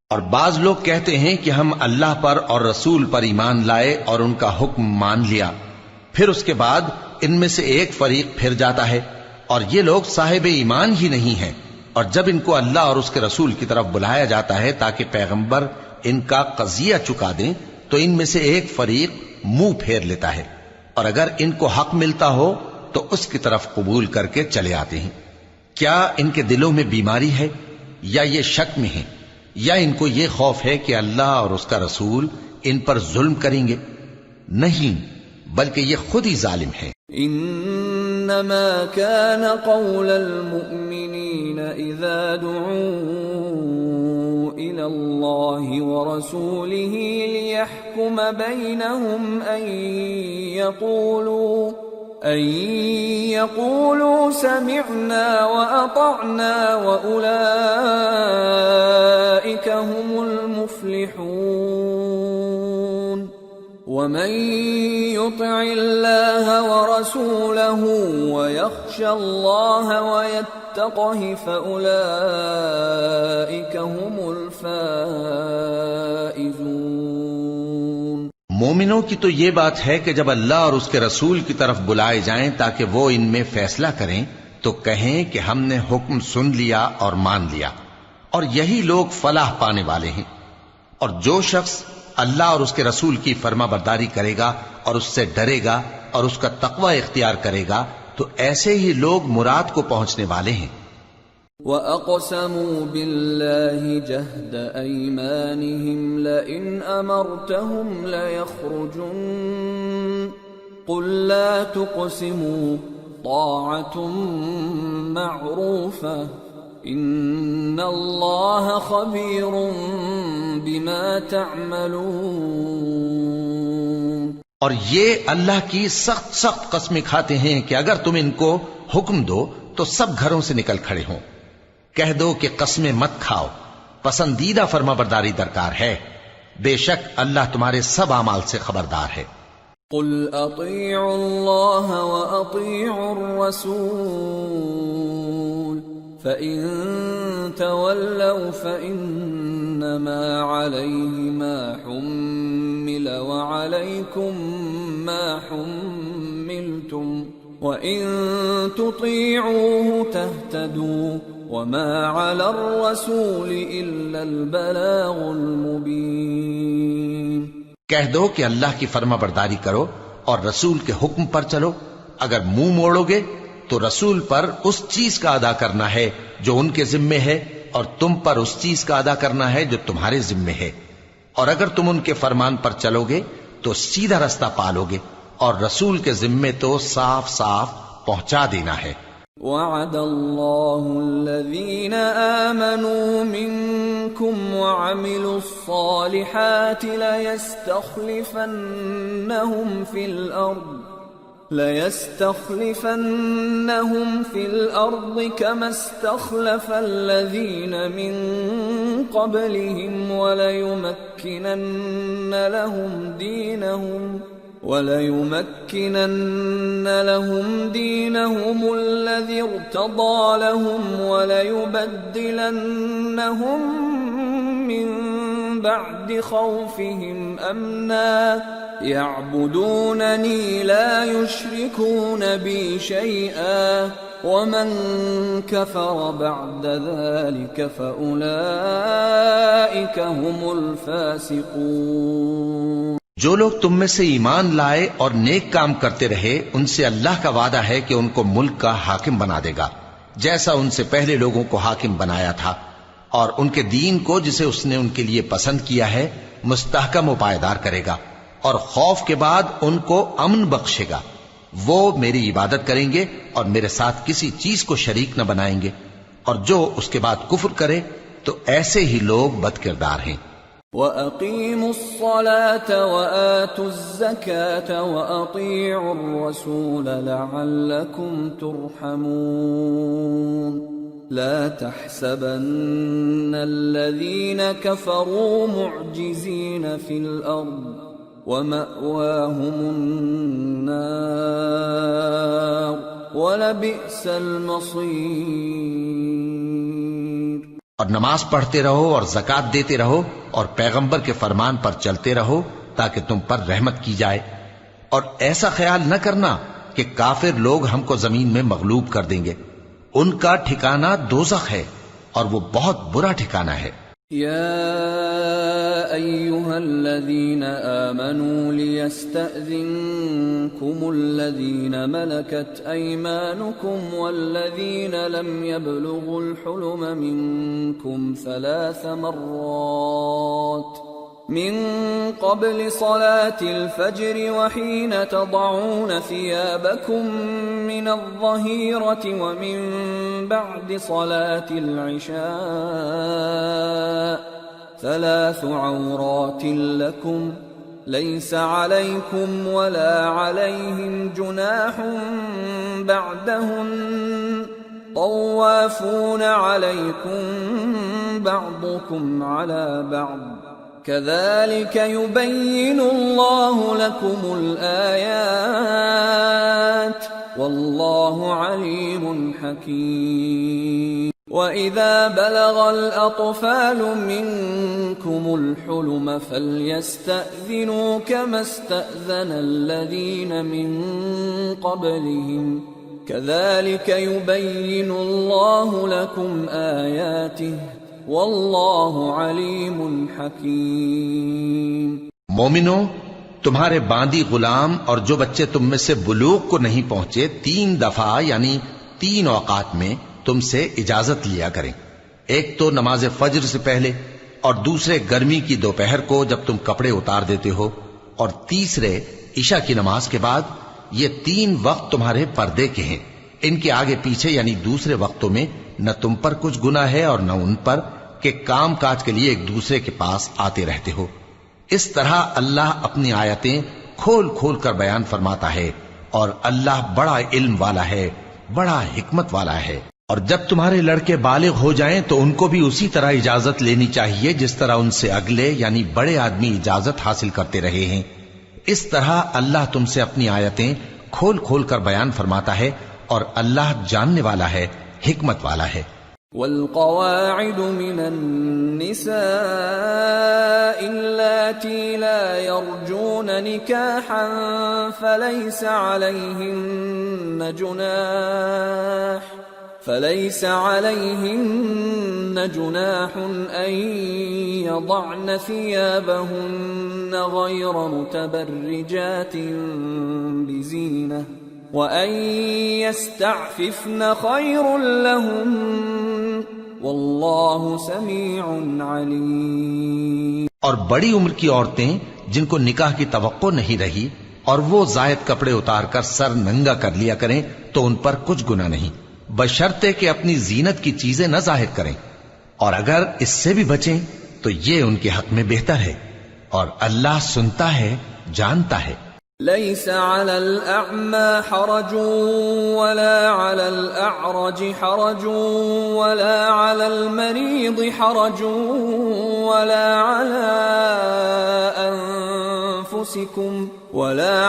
اور بعض لوگ کہتے ہیں کہ ہم اللہ پر اور رسول پر ایمان لائے اور ان کا حکم مان لیا، پھر اس کے بعد ان میں سے ایک فریق پھر جاتا ہے، اور یہ لوگ صاحب ایمان ہی نہیں ہیں. اور جب ان کو اللہ اور اس کے رسول کی طرف بلایا جاتا ہے تاکہ پیغمبر ان کا قضیہ چکا دیں، تو ان میں سے ایک فریق منہ پھیر لیتا ہے، اور اگر ان کو حق ملتا ہو تو اس کی طرف قبول کر کے چلے آتے ہیں. کیا ان کے دلوں میں بیماری ہے، یا یہ شک میں ہیں، یا ان کو یہ خوف ہے کہ اللہ اور اس کا رسول ان پر ظلم کریں گے؟ نہیں، بلکہ یہ خود ہی ظالم ہیں. انما كان قول المؤمنين إذا دعوا إلى الله ورسوله ليحكم بينهم أن يقولوا سمعنا وأطعنا وأولئك هم المفلحون ومن يطع الله ورسوله ويخشى الله ويتقه فأولئك هم الفائزون۔ مومنوں کی تو یہ بات ہے کہ جب اللہ اور اس کے رسول کی طرف بلائے جائیں تاکہ وہ ان میں فیصلہ کریں تو کہیں کہ ہم نے حکم سن لیا اور مان لیا، اور یہی لوگ فلاح پانے والے ہیں۔ اور جو شخص اللہ اور اس کے رسول کی فرما برداری کرے گا اور اس سے ڈرے گا اور اس کا تقوی اختیار کرے گا تو ایسے ہی لوگ مراد کو پہنچنے والے ہیں۔ وَأَقْسَمُوا بِاللَّهِ جَهْدَ أَيْمَانِهِمْ لَئِنْ أَمَرْتَهُمْ لَيَخْرُجُنَّ قُلْ لَا تُقْسِمُوا طَاعَةٌ مَّعْرُوفَةٌ إِنَّ اللَّهَ خَبِيرٌ بِمَا تَعْمَلُونَ۔ اور یہ اللہ کی سخت سخت قسمیں کھاتے ہیں کہ اگر تم ان کو حکم دو تو سب گھروں سے نکل کھڑے ہوں۔ کہہ دو کہ قسمیں مت کھاؤ، پسندیدہ فرما برداری درکار ہے، بے شک اللہ تمہارے سب اعمال سے خبردار ہے۔ قل اطیعوا اللہ واطیعوا الرسول فإن تولوا فإنما عليه ما حمل وعليكم ما حملتم وَإِن تُطِيعُوهُ تَهْتَدُوا وَمَا عَلَى الرَّسُولِ إِلَّا الْبَلَاغُ الْمُبِينُ۔ کہہ دو کہ اللہ کی فرما برداری کرو اور رسول کے حکم پر چلو، اگر منہ موڑو گے تو رسول پر اس چیز کا ادا کرنا ہے جو ان کے ذمے ہے، اور تم پر اس چیز کا ادا کرنا ہے جو تمہارے ذمے ہے، اور اگر تم ان کے فرمان پر چلو گے تو سیدھا رستہ پالو گے، اور رسول کے ذمے تو صاف صاف پہنچا دینا ہے۔ وعد اللہ الذین آمنوا منکم وعملوا الصالحات لَيَسْتَخْلِفَنَّهُمْ فِي الْأَرْضِ كَمَا اسْتَخْلَفَ الَّذِينَ مِنْ قَبْلِهِمْ وَلَيُمَكِّنَنَّ لَهُمْ دِينَهُمُ الَّذِي ارْتَضَىٰ لَهُمْ وَلَيُبَدِّلَنَّهُمْ مِنْ بَعْدِ خَوْفِهِمْ أَمْنًا يَعْبُدُونَنِي لَا يُشْرِكُونَ بِي شَيْئًا وَمَنْ كَفَرَ بَعْدَ ذَلِكَ فَأُولَئِكَ هُمُ الْفَاسِقُونَ۔ جو لوگ تم میں سے ایمان لائے اور نیک کام کرتے رہے ان سے اللہ کا وعدہ ہے کہ ان کو ملک کا حاکم بنا دے گا، جیسا ان سے پہلے لوگوں کو حاکم بنایا تھا، اور ان کے دین کو جسے اس نے ان کے لیے پسند کیا ہے مستحکم و پائیدار کرے گا، اور خوف کے بعد ان کو امن بخشے گا۔ وہ میری عبادت کریں گے اور میرے ساتھ کسی چیز کو شریک نہ بنائیں گے، اور جو اس کے بعد کفر کرے تو ایسے ہی لوگ بد کردار ہیں۔ وَأَقِيمُوا الصَّلَاةَ وَآتُوا الزَّكَاةَ وَأَطِيعُوا الرَّسُولَ لَعَلَّكُمْ تُرْحَمُونَ لَا تَحْسَبَنَّ الَّذِينَ كَفَرُوا مُعْجِزِينَ فِي الْأَرْضِ وَمَأْوَاهُمُ النَّارُ وَلَبِئْسَ الْمَصِيرُ۔ اور نماز پڑھتے رہو اور زکوٰۃ دیتے رہو اور پیغمبر کے فرمان پر چلتے رہو تاکہ تم پر رحمت کی جائے، اور ایسا خیال نہ کرنا کہ کافر لوگ ہم کو زمین میں مغلوب کر دیں گے، ان کا ٹھکانہ دوزخ ہے اور وہ بہت برا ٹھکانہ ہے۔ یا ایھا الذین آمنوا لیستأذنکم الذین ملکت ایمانکم والذین لم یبلغوا الحلم منکم 3 مرات من قبل صلاة الفجر وحين تضعون ثيابكم من الظهيرة ومن بعد صلاة العشاء 3 عورات لكم ليس عليكم ولا عليهم جناح بعدهن طوافون عليكم بعضكم على بعض كذلك يبين الله لكم الآيات والله عليم حكيم وَإِذَا بَلَغَ الْأَطْفَالُ مِنكُمُ الْحُلُمَ فَلْيَسْتَأْذِنُوا كَمَا اسْتَأْذَنَ الَّذِينَ مِن قَبْلِهِمْ كَذَلِكَ يُبَيِّنُ اللَّهُ لَكُمْ آيَاتِهِ وَاللَّهُ عَلِيمٌ حَكِيمٌ۔ مومنو، تمہارے باندی غلام اور جو بچے تم میں سے بلوغ کو نہیں پہنچے 3 دفعہ یعنی 3 اوقات میں تم سے اجازت لیا کریں، ایک تو نماز فجر سے پہلے، اور دوسرے گرمی کی دوپہر کو جب تم کپڑے اتار دیتے ہو، اور تیسرے عشاء کی نماز کے بعد۔ یہ 3 وقت تمہارے پردے کے ہیں، ان کے آگے پیچھے یعنی دوسرے وقتوں میں نہ تم پر کچھ گناہ ہے اور نہ ان پر کہ کام کاج کے لیے ایک دوسرے کے پاس آتے رہتے ہو۔ اس طرح اللہ اپنی آیتیں کھول کھول کر بیان فرماتا ہے، اور اللہ بڑا علم والا ہے، بڑا حکمت والا ہے۔ اور جب تمہارے لڑکے بالغ ہو جائیں تو ان کو بھی اسی طرح اجازت لینی چاہیے جس طرح ان سے اگلے یعنی بڑے آدمی اجازت حاصل کرتے رہے ہیں۔ اس طرح اللہ تم سے اپنی آیتیں کھول کھول کر بیان فرماتا ہے، اور اللہ جاننے والا ہے، حکمت والا ہے۔ والقواعد من النساء اللاتي لا يرجون نكاحا فليس عليهن جناح أن يضعن ثيابهن غير متبرجات بزينة وأن يستعففن خير لهم والله سميع عليم۔ اور بڑی عمر کی عورتیں جن کو نکاح کی توقع نہیں رہی اور وہ زائد کپڑے اتار کر سر ننگا کر لیا کریں تو ان پر کچھ گناہ نہیں، بشرطے کہ اپنی زینت کی چیزیں نہ ظاہر کریں، اور اگر اس سے بھی بچیں تو یہ ان کے حق میں بہتر ہے، اور اللہ سنتا ہے، جانتا ہے۔ ليس على الأعمى حرج ولا على الأعرج حرج ولا على المريض حرج ولا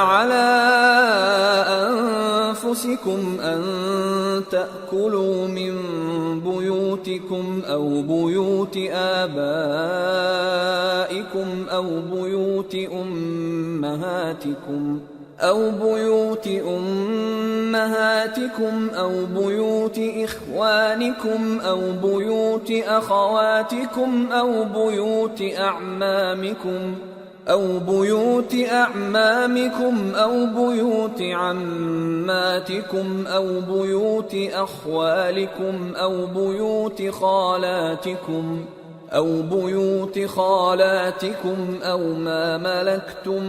على أنفسكم أن تأكلوا من بيوتكم أو بيوت آبائكم أو بيوت أمهاتكم أو بيوت إخوانكم أو بيوت أخواتكم أو بيوت أعمامكم أو بيوت عماتكم أو بيوت أخوالكم أو بيوت خالاتكم أو ما ملكتم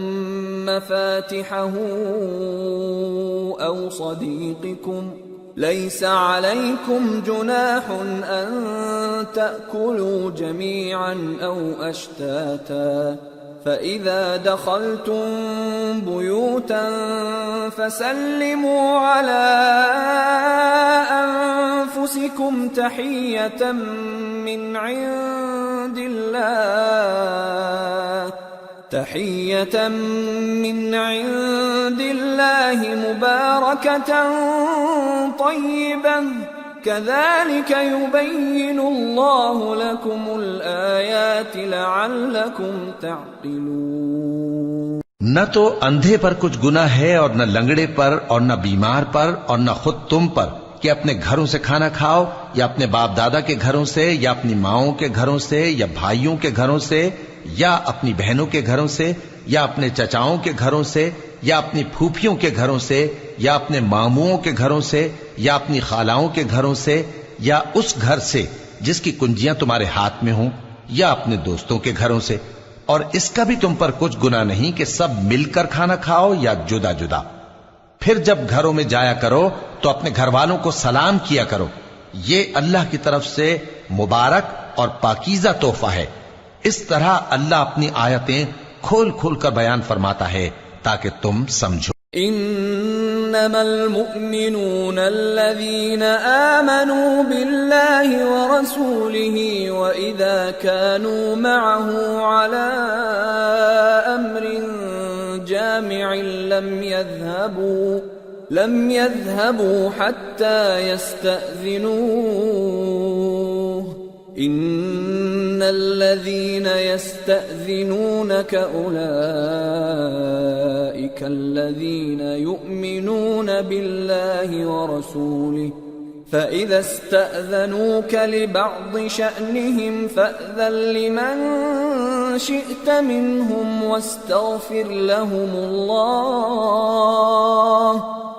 مفاتحه أو صديقكم ليس عليكم جناح أن تأكلوا جميعا أو أشتاتا فإذا دخلتم بيوتا فسلموا على أنفسكم تحية من عند الله مباركة طيبة كذلك يبين الله لكم الآيات لعلكم تعقلون۔ نہ تو اندھے پر کچھ گناہ ہے اور نہ لنگڑے پر اور نہ بیمار پر اور نہ خود تم پر کہ اپنے گھروں سے کھانا کھاؤ، یا اپنے باپ دادا کے گھروں سے، یا اپنی ماؤں کے گھروں سے، یا بھائیوں کے گھروں سے، یا اپنی بہنوں کے گھروں سے، یا اپنے چچاؤں کے گھروں سے، یا اپنی پھوپھیوں کے گھروں سے، یا اپنے ماموؤں کے گھروں سے، یا اپنی خالاؤں کے گھروں سے، یا اس گھر سے جس کی کنجیاں تمہارے ہاتھ میں ہوں، یا اپنے دوستوں کے گھروں سے۔ اور اس کا بھی تم پر کچھ گناہ نہیں کہ سب مل کر کھانا کھاؤ یا جدا جدا۔ پھر جب گھروں میں جایا کرو تو اپنے گھر والوں کو سلام کیا کرو، یہ اللہ کی طرف سے مبارک اور پاکیزہ تحفہ ہے۔ اس طرح اللہ اپنی آیتیں کھول کھول کر بیان فرماتا ہے تاکہ تم سمجھو۔ انما المؤمنون الذين آمنوا بالله ورسوله واذا كانوا معه على امر جامع لم يذهبوا حتى يستأذنوه ان الذين يستأذنونك اولئك الذين يؤمنون بالله ورسوله فإذا استأذنوك لبعض شأنهم فأذن لمن شئت منهم واستغفر لهم الله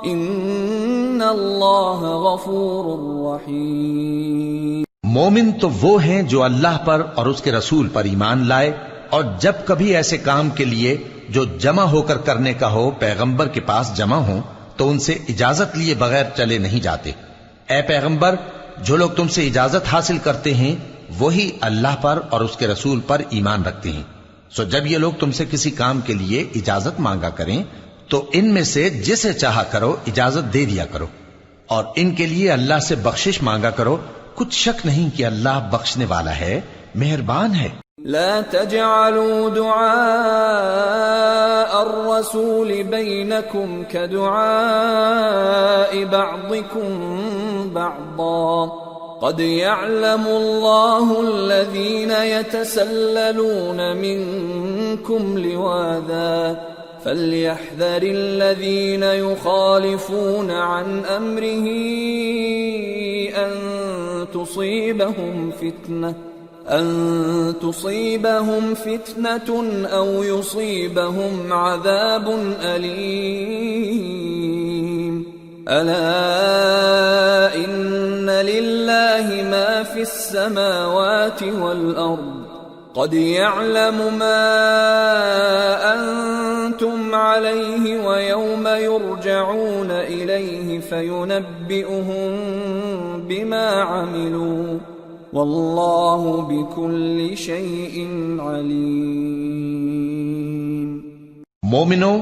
إن الله غفور رحيم۔ مومن تو وہ ہیں جو اللہ پر اور اس کے رسول پر ایمان لائے، اور جب کبھی ایسے کام کے لیے جو جمع ہو کر کرنے کا ہو پیغمبر کے پاس جمع ہوں تو ان سے اجازت لیے بغیر چلے نہیں جاتے۔ اے پیغمبر، جو لوگ تم سے اجازت حاصل کرتے ہیں وہی اللہ پر اور اس کے رسول پر ایمان رکھتے ہیں، سو جب یہ لوگ تم سے کسی کام کے لیے اجازت مانگا کریں تو ان میں سے جسے چاہا کرو اجازت دے دیا کرو، اور ان کے لیے اللہ سے بخشش مانگا کرو، کچھ شک نہیں کہ اللہ بخشنے والا ہے، مہربان ہے۔ لا تجعلوا دعاء الرسول بينكم كدعاء بعضكم بعضا قد يعلم الله الذين يتسللون منكم لواذا فليحذر الذين يخالفون عن أمره أن تصيبهم فتنة أو يصيبهم عذاب أليم ألا إن لله ما في السماوات والأرض قد يعلم ما أنتم عليه ويوم يرجعون إليه فينبئهم بما عملوا واللہ بكل شيء علیم۔ مومنو،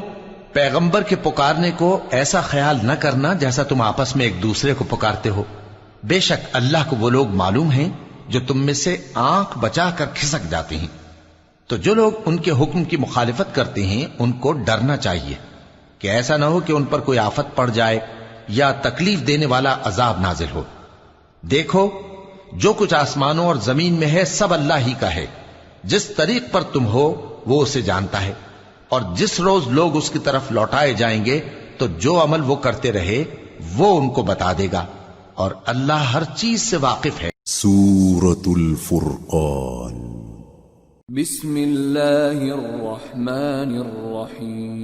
پیغمبر کے پکارنے کو ایسا خیال نہ کرنا جیسا تم آپس میں ایک دوسرے کو پکارتے ہو، بے شک اللہ کو وہ لوگ معلوم ہیں جو تم میں سے آنکھ بچا کر کھسک جاتے ہیں، تو جو لوگ ان کے حکم کی مخالفت کرتے ہیں ان کو ڈرنا چاہیے کہ ایسا نہ ہو کہ ان پر کوئی آفت پڑ جائے یا تکلیف دینے والا عذاب نازل ہو۔ دیکھو، جو کچھ آسمانوں اور زمین میں ہے سب اللہ ہی کا ہے، جس طریق پر تم ہو وہ اسے جانتا ہے، اور جس روز لوگ اس کی طرف لوٹائے جائیں گے تو جو عمل وہ کرتے رہے وہ ان کو بتا دے گا، اور اللہ ہر چیز سے واقف ہے۔ سورة الفرقان۔ بسم اللہ الرحمن الرحیم۔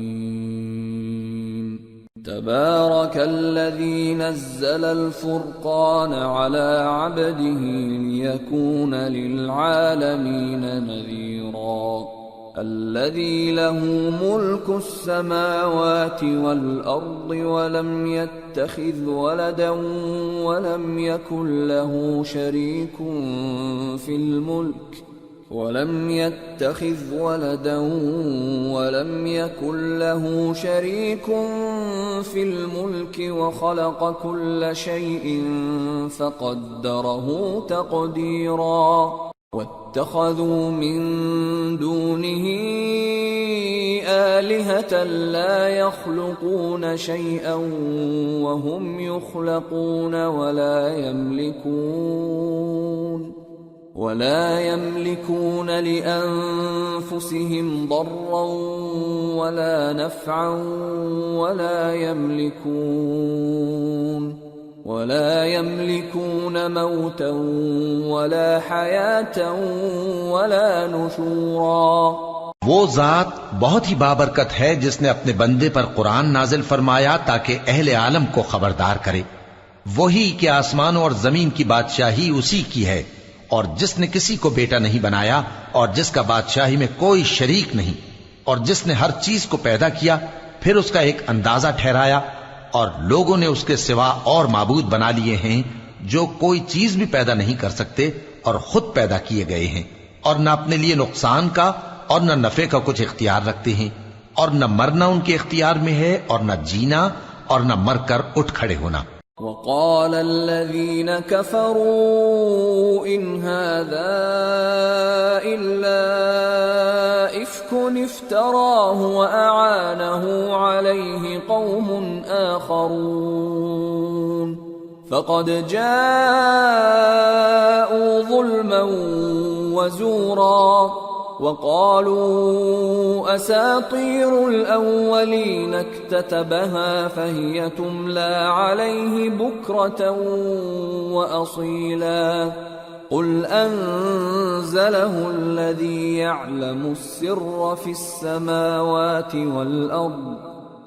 تبارك الذي نزل الفرقان على عبده ليكون للعالمين نذيرا الذي له ملك السماوات والأرض ولم يتخذ ولدا ولم يكن له شريك في الملك ولم يتخذ ولدا ولم يكن له شريك في الملك وخلق كل شيء فقدره تقديرا واتخذوا من دونه آلهة لا يخلقون شيئا وهم يخلقون ولا يملكون لأنفسهم ضرا ولا نفعا ولا يملكون موتا ولا حياة ولا نشورا۔ وہ ذات بہت ہی بابرکت ہے جس نے اپنے بندے پر قرآن نازل فرمایا تاکہ اہل عالم کو خبردار کرے، وہی کہ آسمانوں اور زمین کی بادشاہی اسی کی ہے، اور جس نے کسی کو بیٹا نہیں بنایا اور جس کا بادشاہی میں کوئی شریک نہیں اور جس نے ہر چیز کو پیدا کیا پھر اس کا ایک اندازہ ٹھہرایا اور لوگوں نے اس کے سوا اور معبود بنا لیے ہیں جو کوئی چیز بھی پیدا نہیں کر سکتے اور خود پیدا کیے گئے ہیں اور نہ اپنے لیے نقصان کا اور نہ نفع کا کچھ اختیار رکھتے ہیں اور نہ مرنا ان کے اختیار میں ہے اور نہ جینا اور نہ مر کر اٹھ کھڑے ہونا. وقال الذين كفروا إن هذا إلا إفك افتراه وأعانه عليه قوم آخرون فقد جاءوا ظلما وزورا وقالوا أساطير الأولين اكتتبها فهي تملى عليه بكرة وأصيلا قل أنزله الذي يعلم السر في السماوات والأرض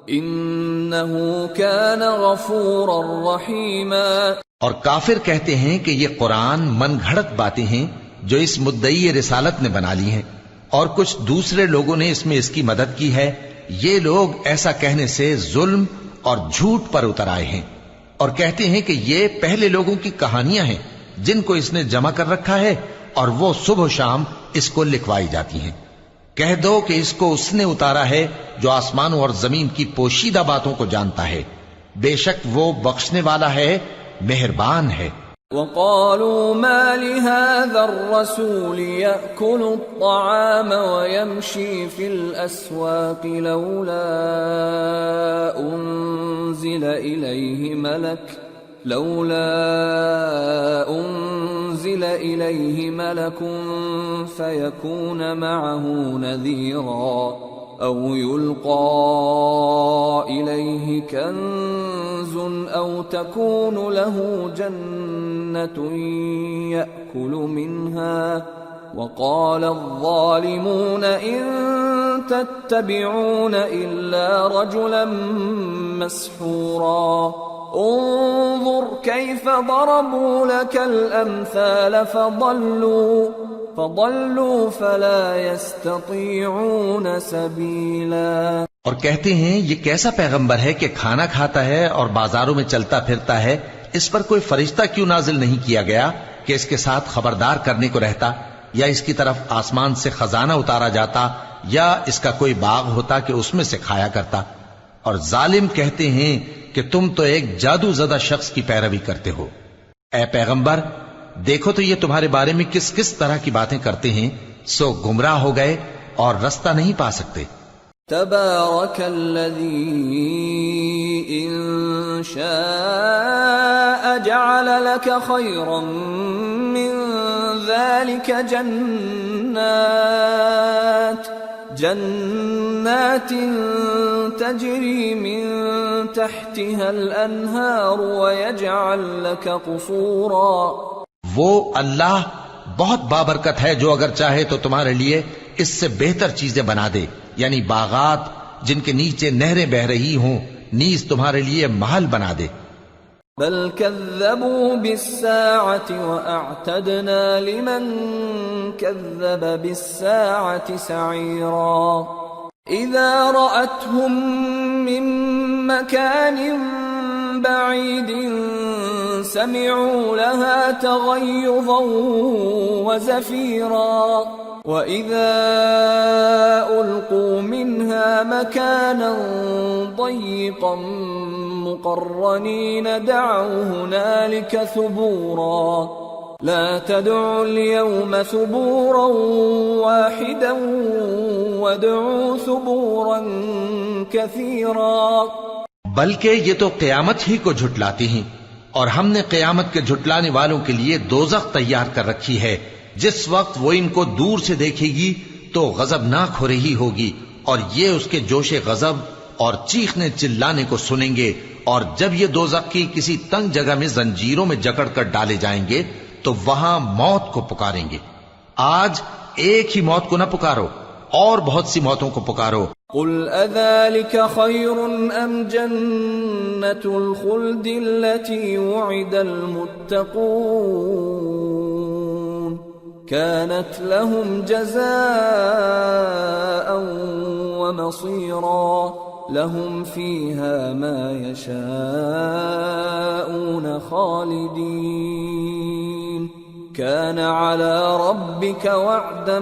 إنه كان غفورا رحيما. اور کافر کہتے ہیں کہ یہ قرآن من گھڑت باتیں ہیں جو اس مدعی رسالت نے بنا لی ہیں اور کچھ دوسرے لوگوں نے اس میں اس کی مدد کی ہے. یہ لوگ ایسا کہنے سے ظلم اور جھوٹ پر اتر آئے ہیں اور کہتے ہیں کہ یہ پہلے لوگوں کی کہانیاں ہیں جن کو اس نے جمع کر رکھا ہے اور وہ صبح و شام اس کو لکھوائی جاتی ہیں. کہہ دو کہ اس کو اس نے اتارا ہے جو آسمانوں اور زمین کی پوشیدہ باتوں کو جانتا ہے. بے شک وہ بخشنے والا ہے، مہربان ہے. وقالوا ما لهذا الرسول يأكل الطعام ويمشي في الأسواق لولا أنزل إليه ملك فيكون معه نذيرا أو يلقى إليه كنز أو تكون له جنة يأكل منها وقال الظالمون إن تتبعون إلا رجلا مسحورا انظر كيف ضربوا لك الأمثال فضلوا فلا يستطيعون سبيلا. اور کہتے ہیں یہ کیسا پیغمبر ہے کہ کھانا کھاتا ہے اور بازاروں میں چلتا پھرتا ہے، اس پر کوئی فرشتہ کیوں نازل نہیں کیا گیا کہ اس کے ساتھ خبردار کرنے کو رہتا، یا اس کی طرف آسمان سے خزانہ اتارا جاتا، یا اس کا کوئی باغ ہوتا کہ اس میں سے کھایا کرتا. اور ظالم کہتے ہیں کہ تم تو ایک جادو زدہ شخص کی پیروی کرتے ہو. اے پیغمبر دیکھو تو یہ تمہارے بارے میں کس کس طرح کی باتیں کرتے ہیں، سو گمراہ ہو گئے اور رستہ نہیں پا سکتے. تبارك الذي إن شاء جعل لك خيرا من ذلك جنات تجري من تحتها الأنهار ويجعل لك قصورا. وہ اللہ بہت بابرکت ہے جو اگر چاہے تو تمہارے لیے اس سے بہتر چیزیں بنا دے، یعنی باغات جن کے نیچے نہریں بہ رہی ہوں، نیز تمہارے لیے محل بنا دے. بل كذبوا بالساعة وأعتدنا لمن كذب بالساعة سعيرا. إذا رأتهم من مكان بعيد سمعوا لها تغيظا وزفيرا وإذا ألقوا منها مكانا ضيقا مقرنين دعوا هنالك ثبورا لا تدعوا اليوم ثبورا واحدا وادعوا ثبورا كثيرا. بلکہ یہ تو قیامت ہی کو جھٹلاتی ہیں، اور ہم نے قیامت کے جھٹلانے والوں کے لیے دوزخ تیار کر رکھی ہے. جس وقت وہ ان کو دور سے دیکھے گی تو غضبناک ہو رہی ہوگی، اور یہ اس کے جوش غضب اور چیخنے چلانے کو سنیں گے. اور جب یہ دوزخ کی کسی تنگ جگہ میں زنجیروں میں جکڑ کر ڈالے جائیں گے تو وہاں موت کو پکاریں گے. آج ایک ہی موت کو نہ پکارو، اور بہت سی موتوں کو پکارو. قل اذلك خير ام جنة الخلد التي وعد المتقون كانت لهم جزاء ومصيرا لهم فيها ما يشاءون خالدين كان على ربك وعدا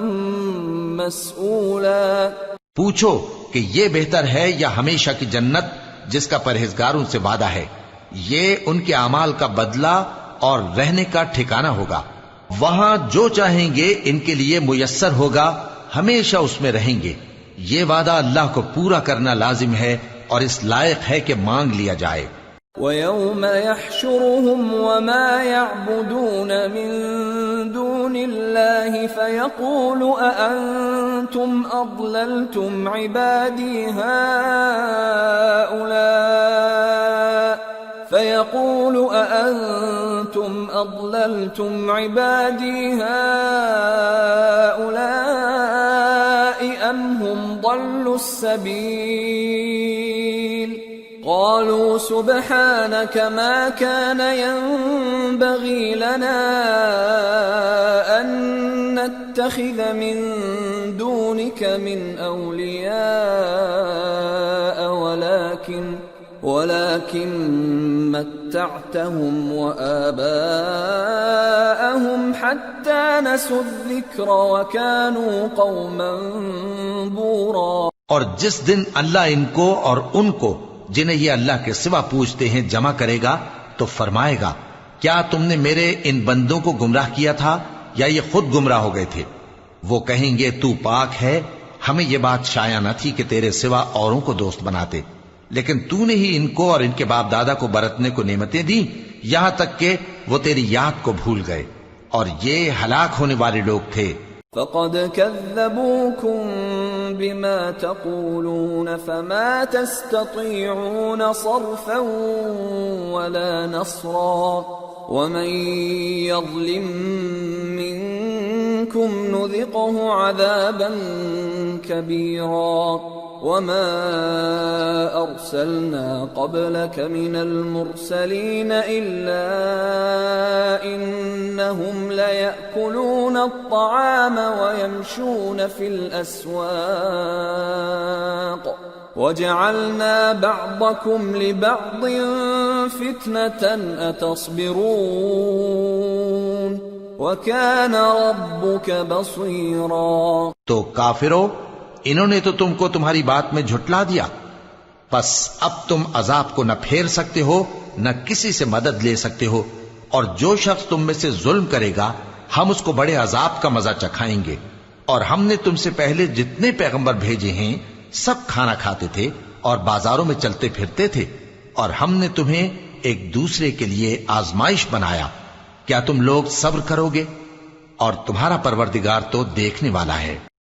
مسئولا. پوچھو کہ یہ بہتر ہے یا ہمیشہ کی جنت جس کا پرہیزگاروں سے وعدہ ہے؟ یہ ان کے اعمال کا بدلہ اور رہنے کا ٹھکانہ ہوگا. وہاں جو چاہیں گے ان کے لیے میسر ہوگا، ہمیشہ اس میں رہیں گے. یہ وعدہ اللہ کو پورا کرنا لازم ہے اور اس لائق ہے کہ مانگ لیا جائے. وَيَوْمَ يَحْشُرُهُمْ وَمَا يَعْبُدُونَ مِن دُونِ اللَّهِ فَيَقُولُ أَأَنْتُمْ أَضْلَلْتُمْ عِبَادِي هَؤُلَاءِ أَمْ هُمْ ضَلُّوا السَّبِيلَ قالوا سبحانك ما كان ينبغي لنا أن نتخذ من دونك من أولياء ولكن متعتهم وآباءهم حتى نسوا الذكر وكانوا قوما بورا. اور جس دن اللہ ان کو اور ان کو جنہیں یہ اللہ کے سوا پوچھتے ہیں جمع کرے گا تو فرمائے گا، کیا تم نے میرے ان بندوں کو گمراہ کیا تھا یا یہ خود گمراہ ہو گئے تھے؟ وہ کہیں گے تو پاک ہے، ہمیں یہ بات شایع نہ تھی کہ تیرے سوا اوروں کو دوست بناتے، لیکن تو نے ہی ان کو اور ان کے باپ دادا کو برتنے کو نعمتیں دی یہاں تک کہ وہ تیری یاد کو بھول گئے، اور یہ ہلاک ہونے والے لوگ تھے. فقد كذبوكم بما تقولون فما تستطيعون صرفا ولا نصرا ومن يظلم منكم نذقه عذابا كبيرا. وما أرسلنا قبلك من المرسلين إلا إنهم ليأكلون الطعام ويمشون في الأسواق وجعلنا بعضكم لبعض فتنة أتصبرون وكان ربك بصيرا. تو کافرو، انہوں نے تو تم کو تمہاری بات میں جھٹلا دیا، بس اب تم عذاب کو نہ پھیر سکتے ہو نہ کسی سے مدد لے سکتے ہو، اور جو شخص تم میں سے ظلم کرے گا ہم اس کو بڑے عذاب کا مزہ چکھائیں گے. اور ہم نے تم سے پہلے جتنے پیغمبر بھیجے ہیں سب کھانا کھاتے تھے اور بازاروں میں چلتے پھرتے تھے، اور ہم نے تمہیں ایک دوسرے کے لیے آزمائش بنایا. کیا تم لوگ صبر کرو گے؟ اور تمہارا پروردگار تو دیکھنے والا ہے.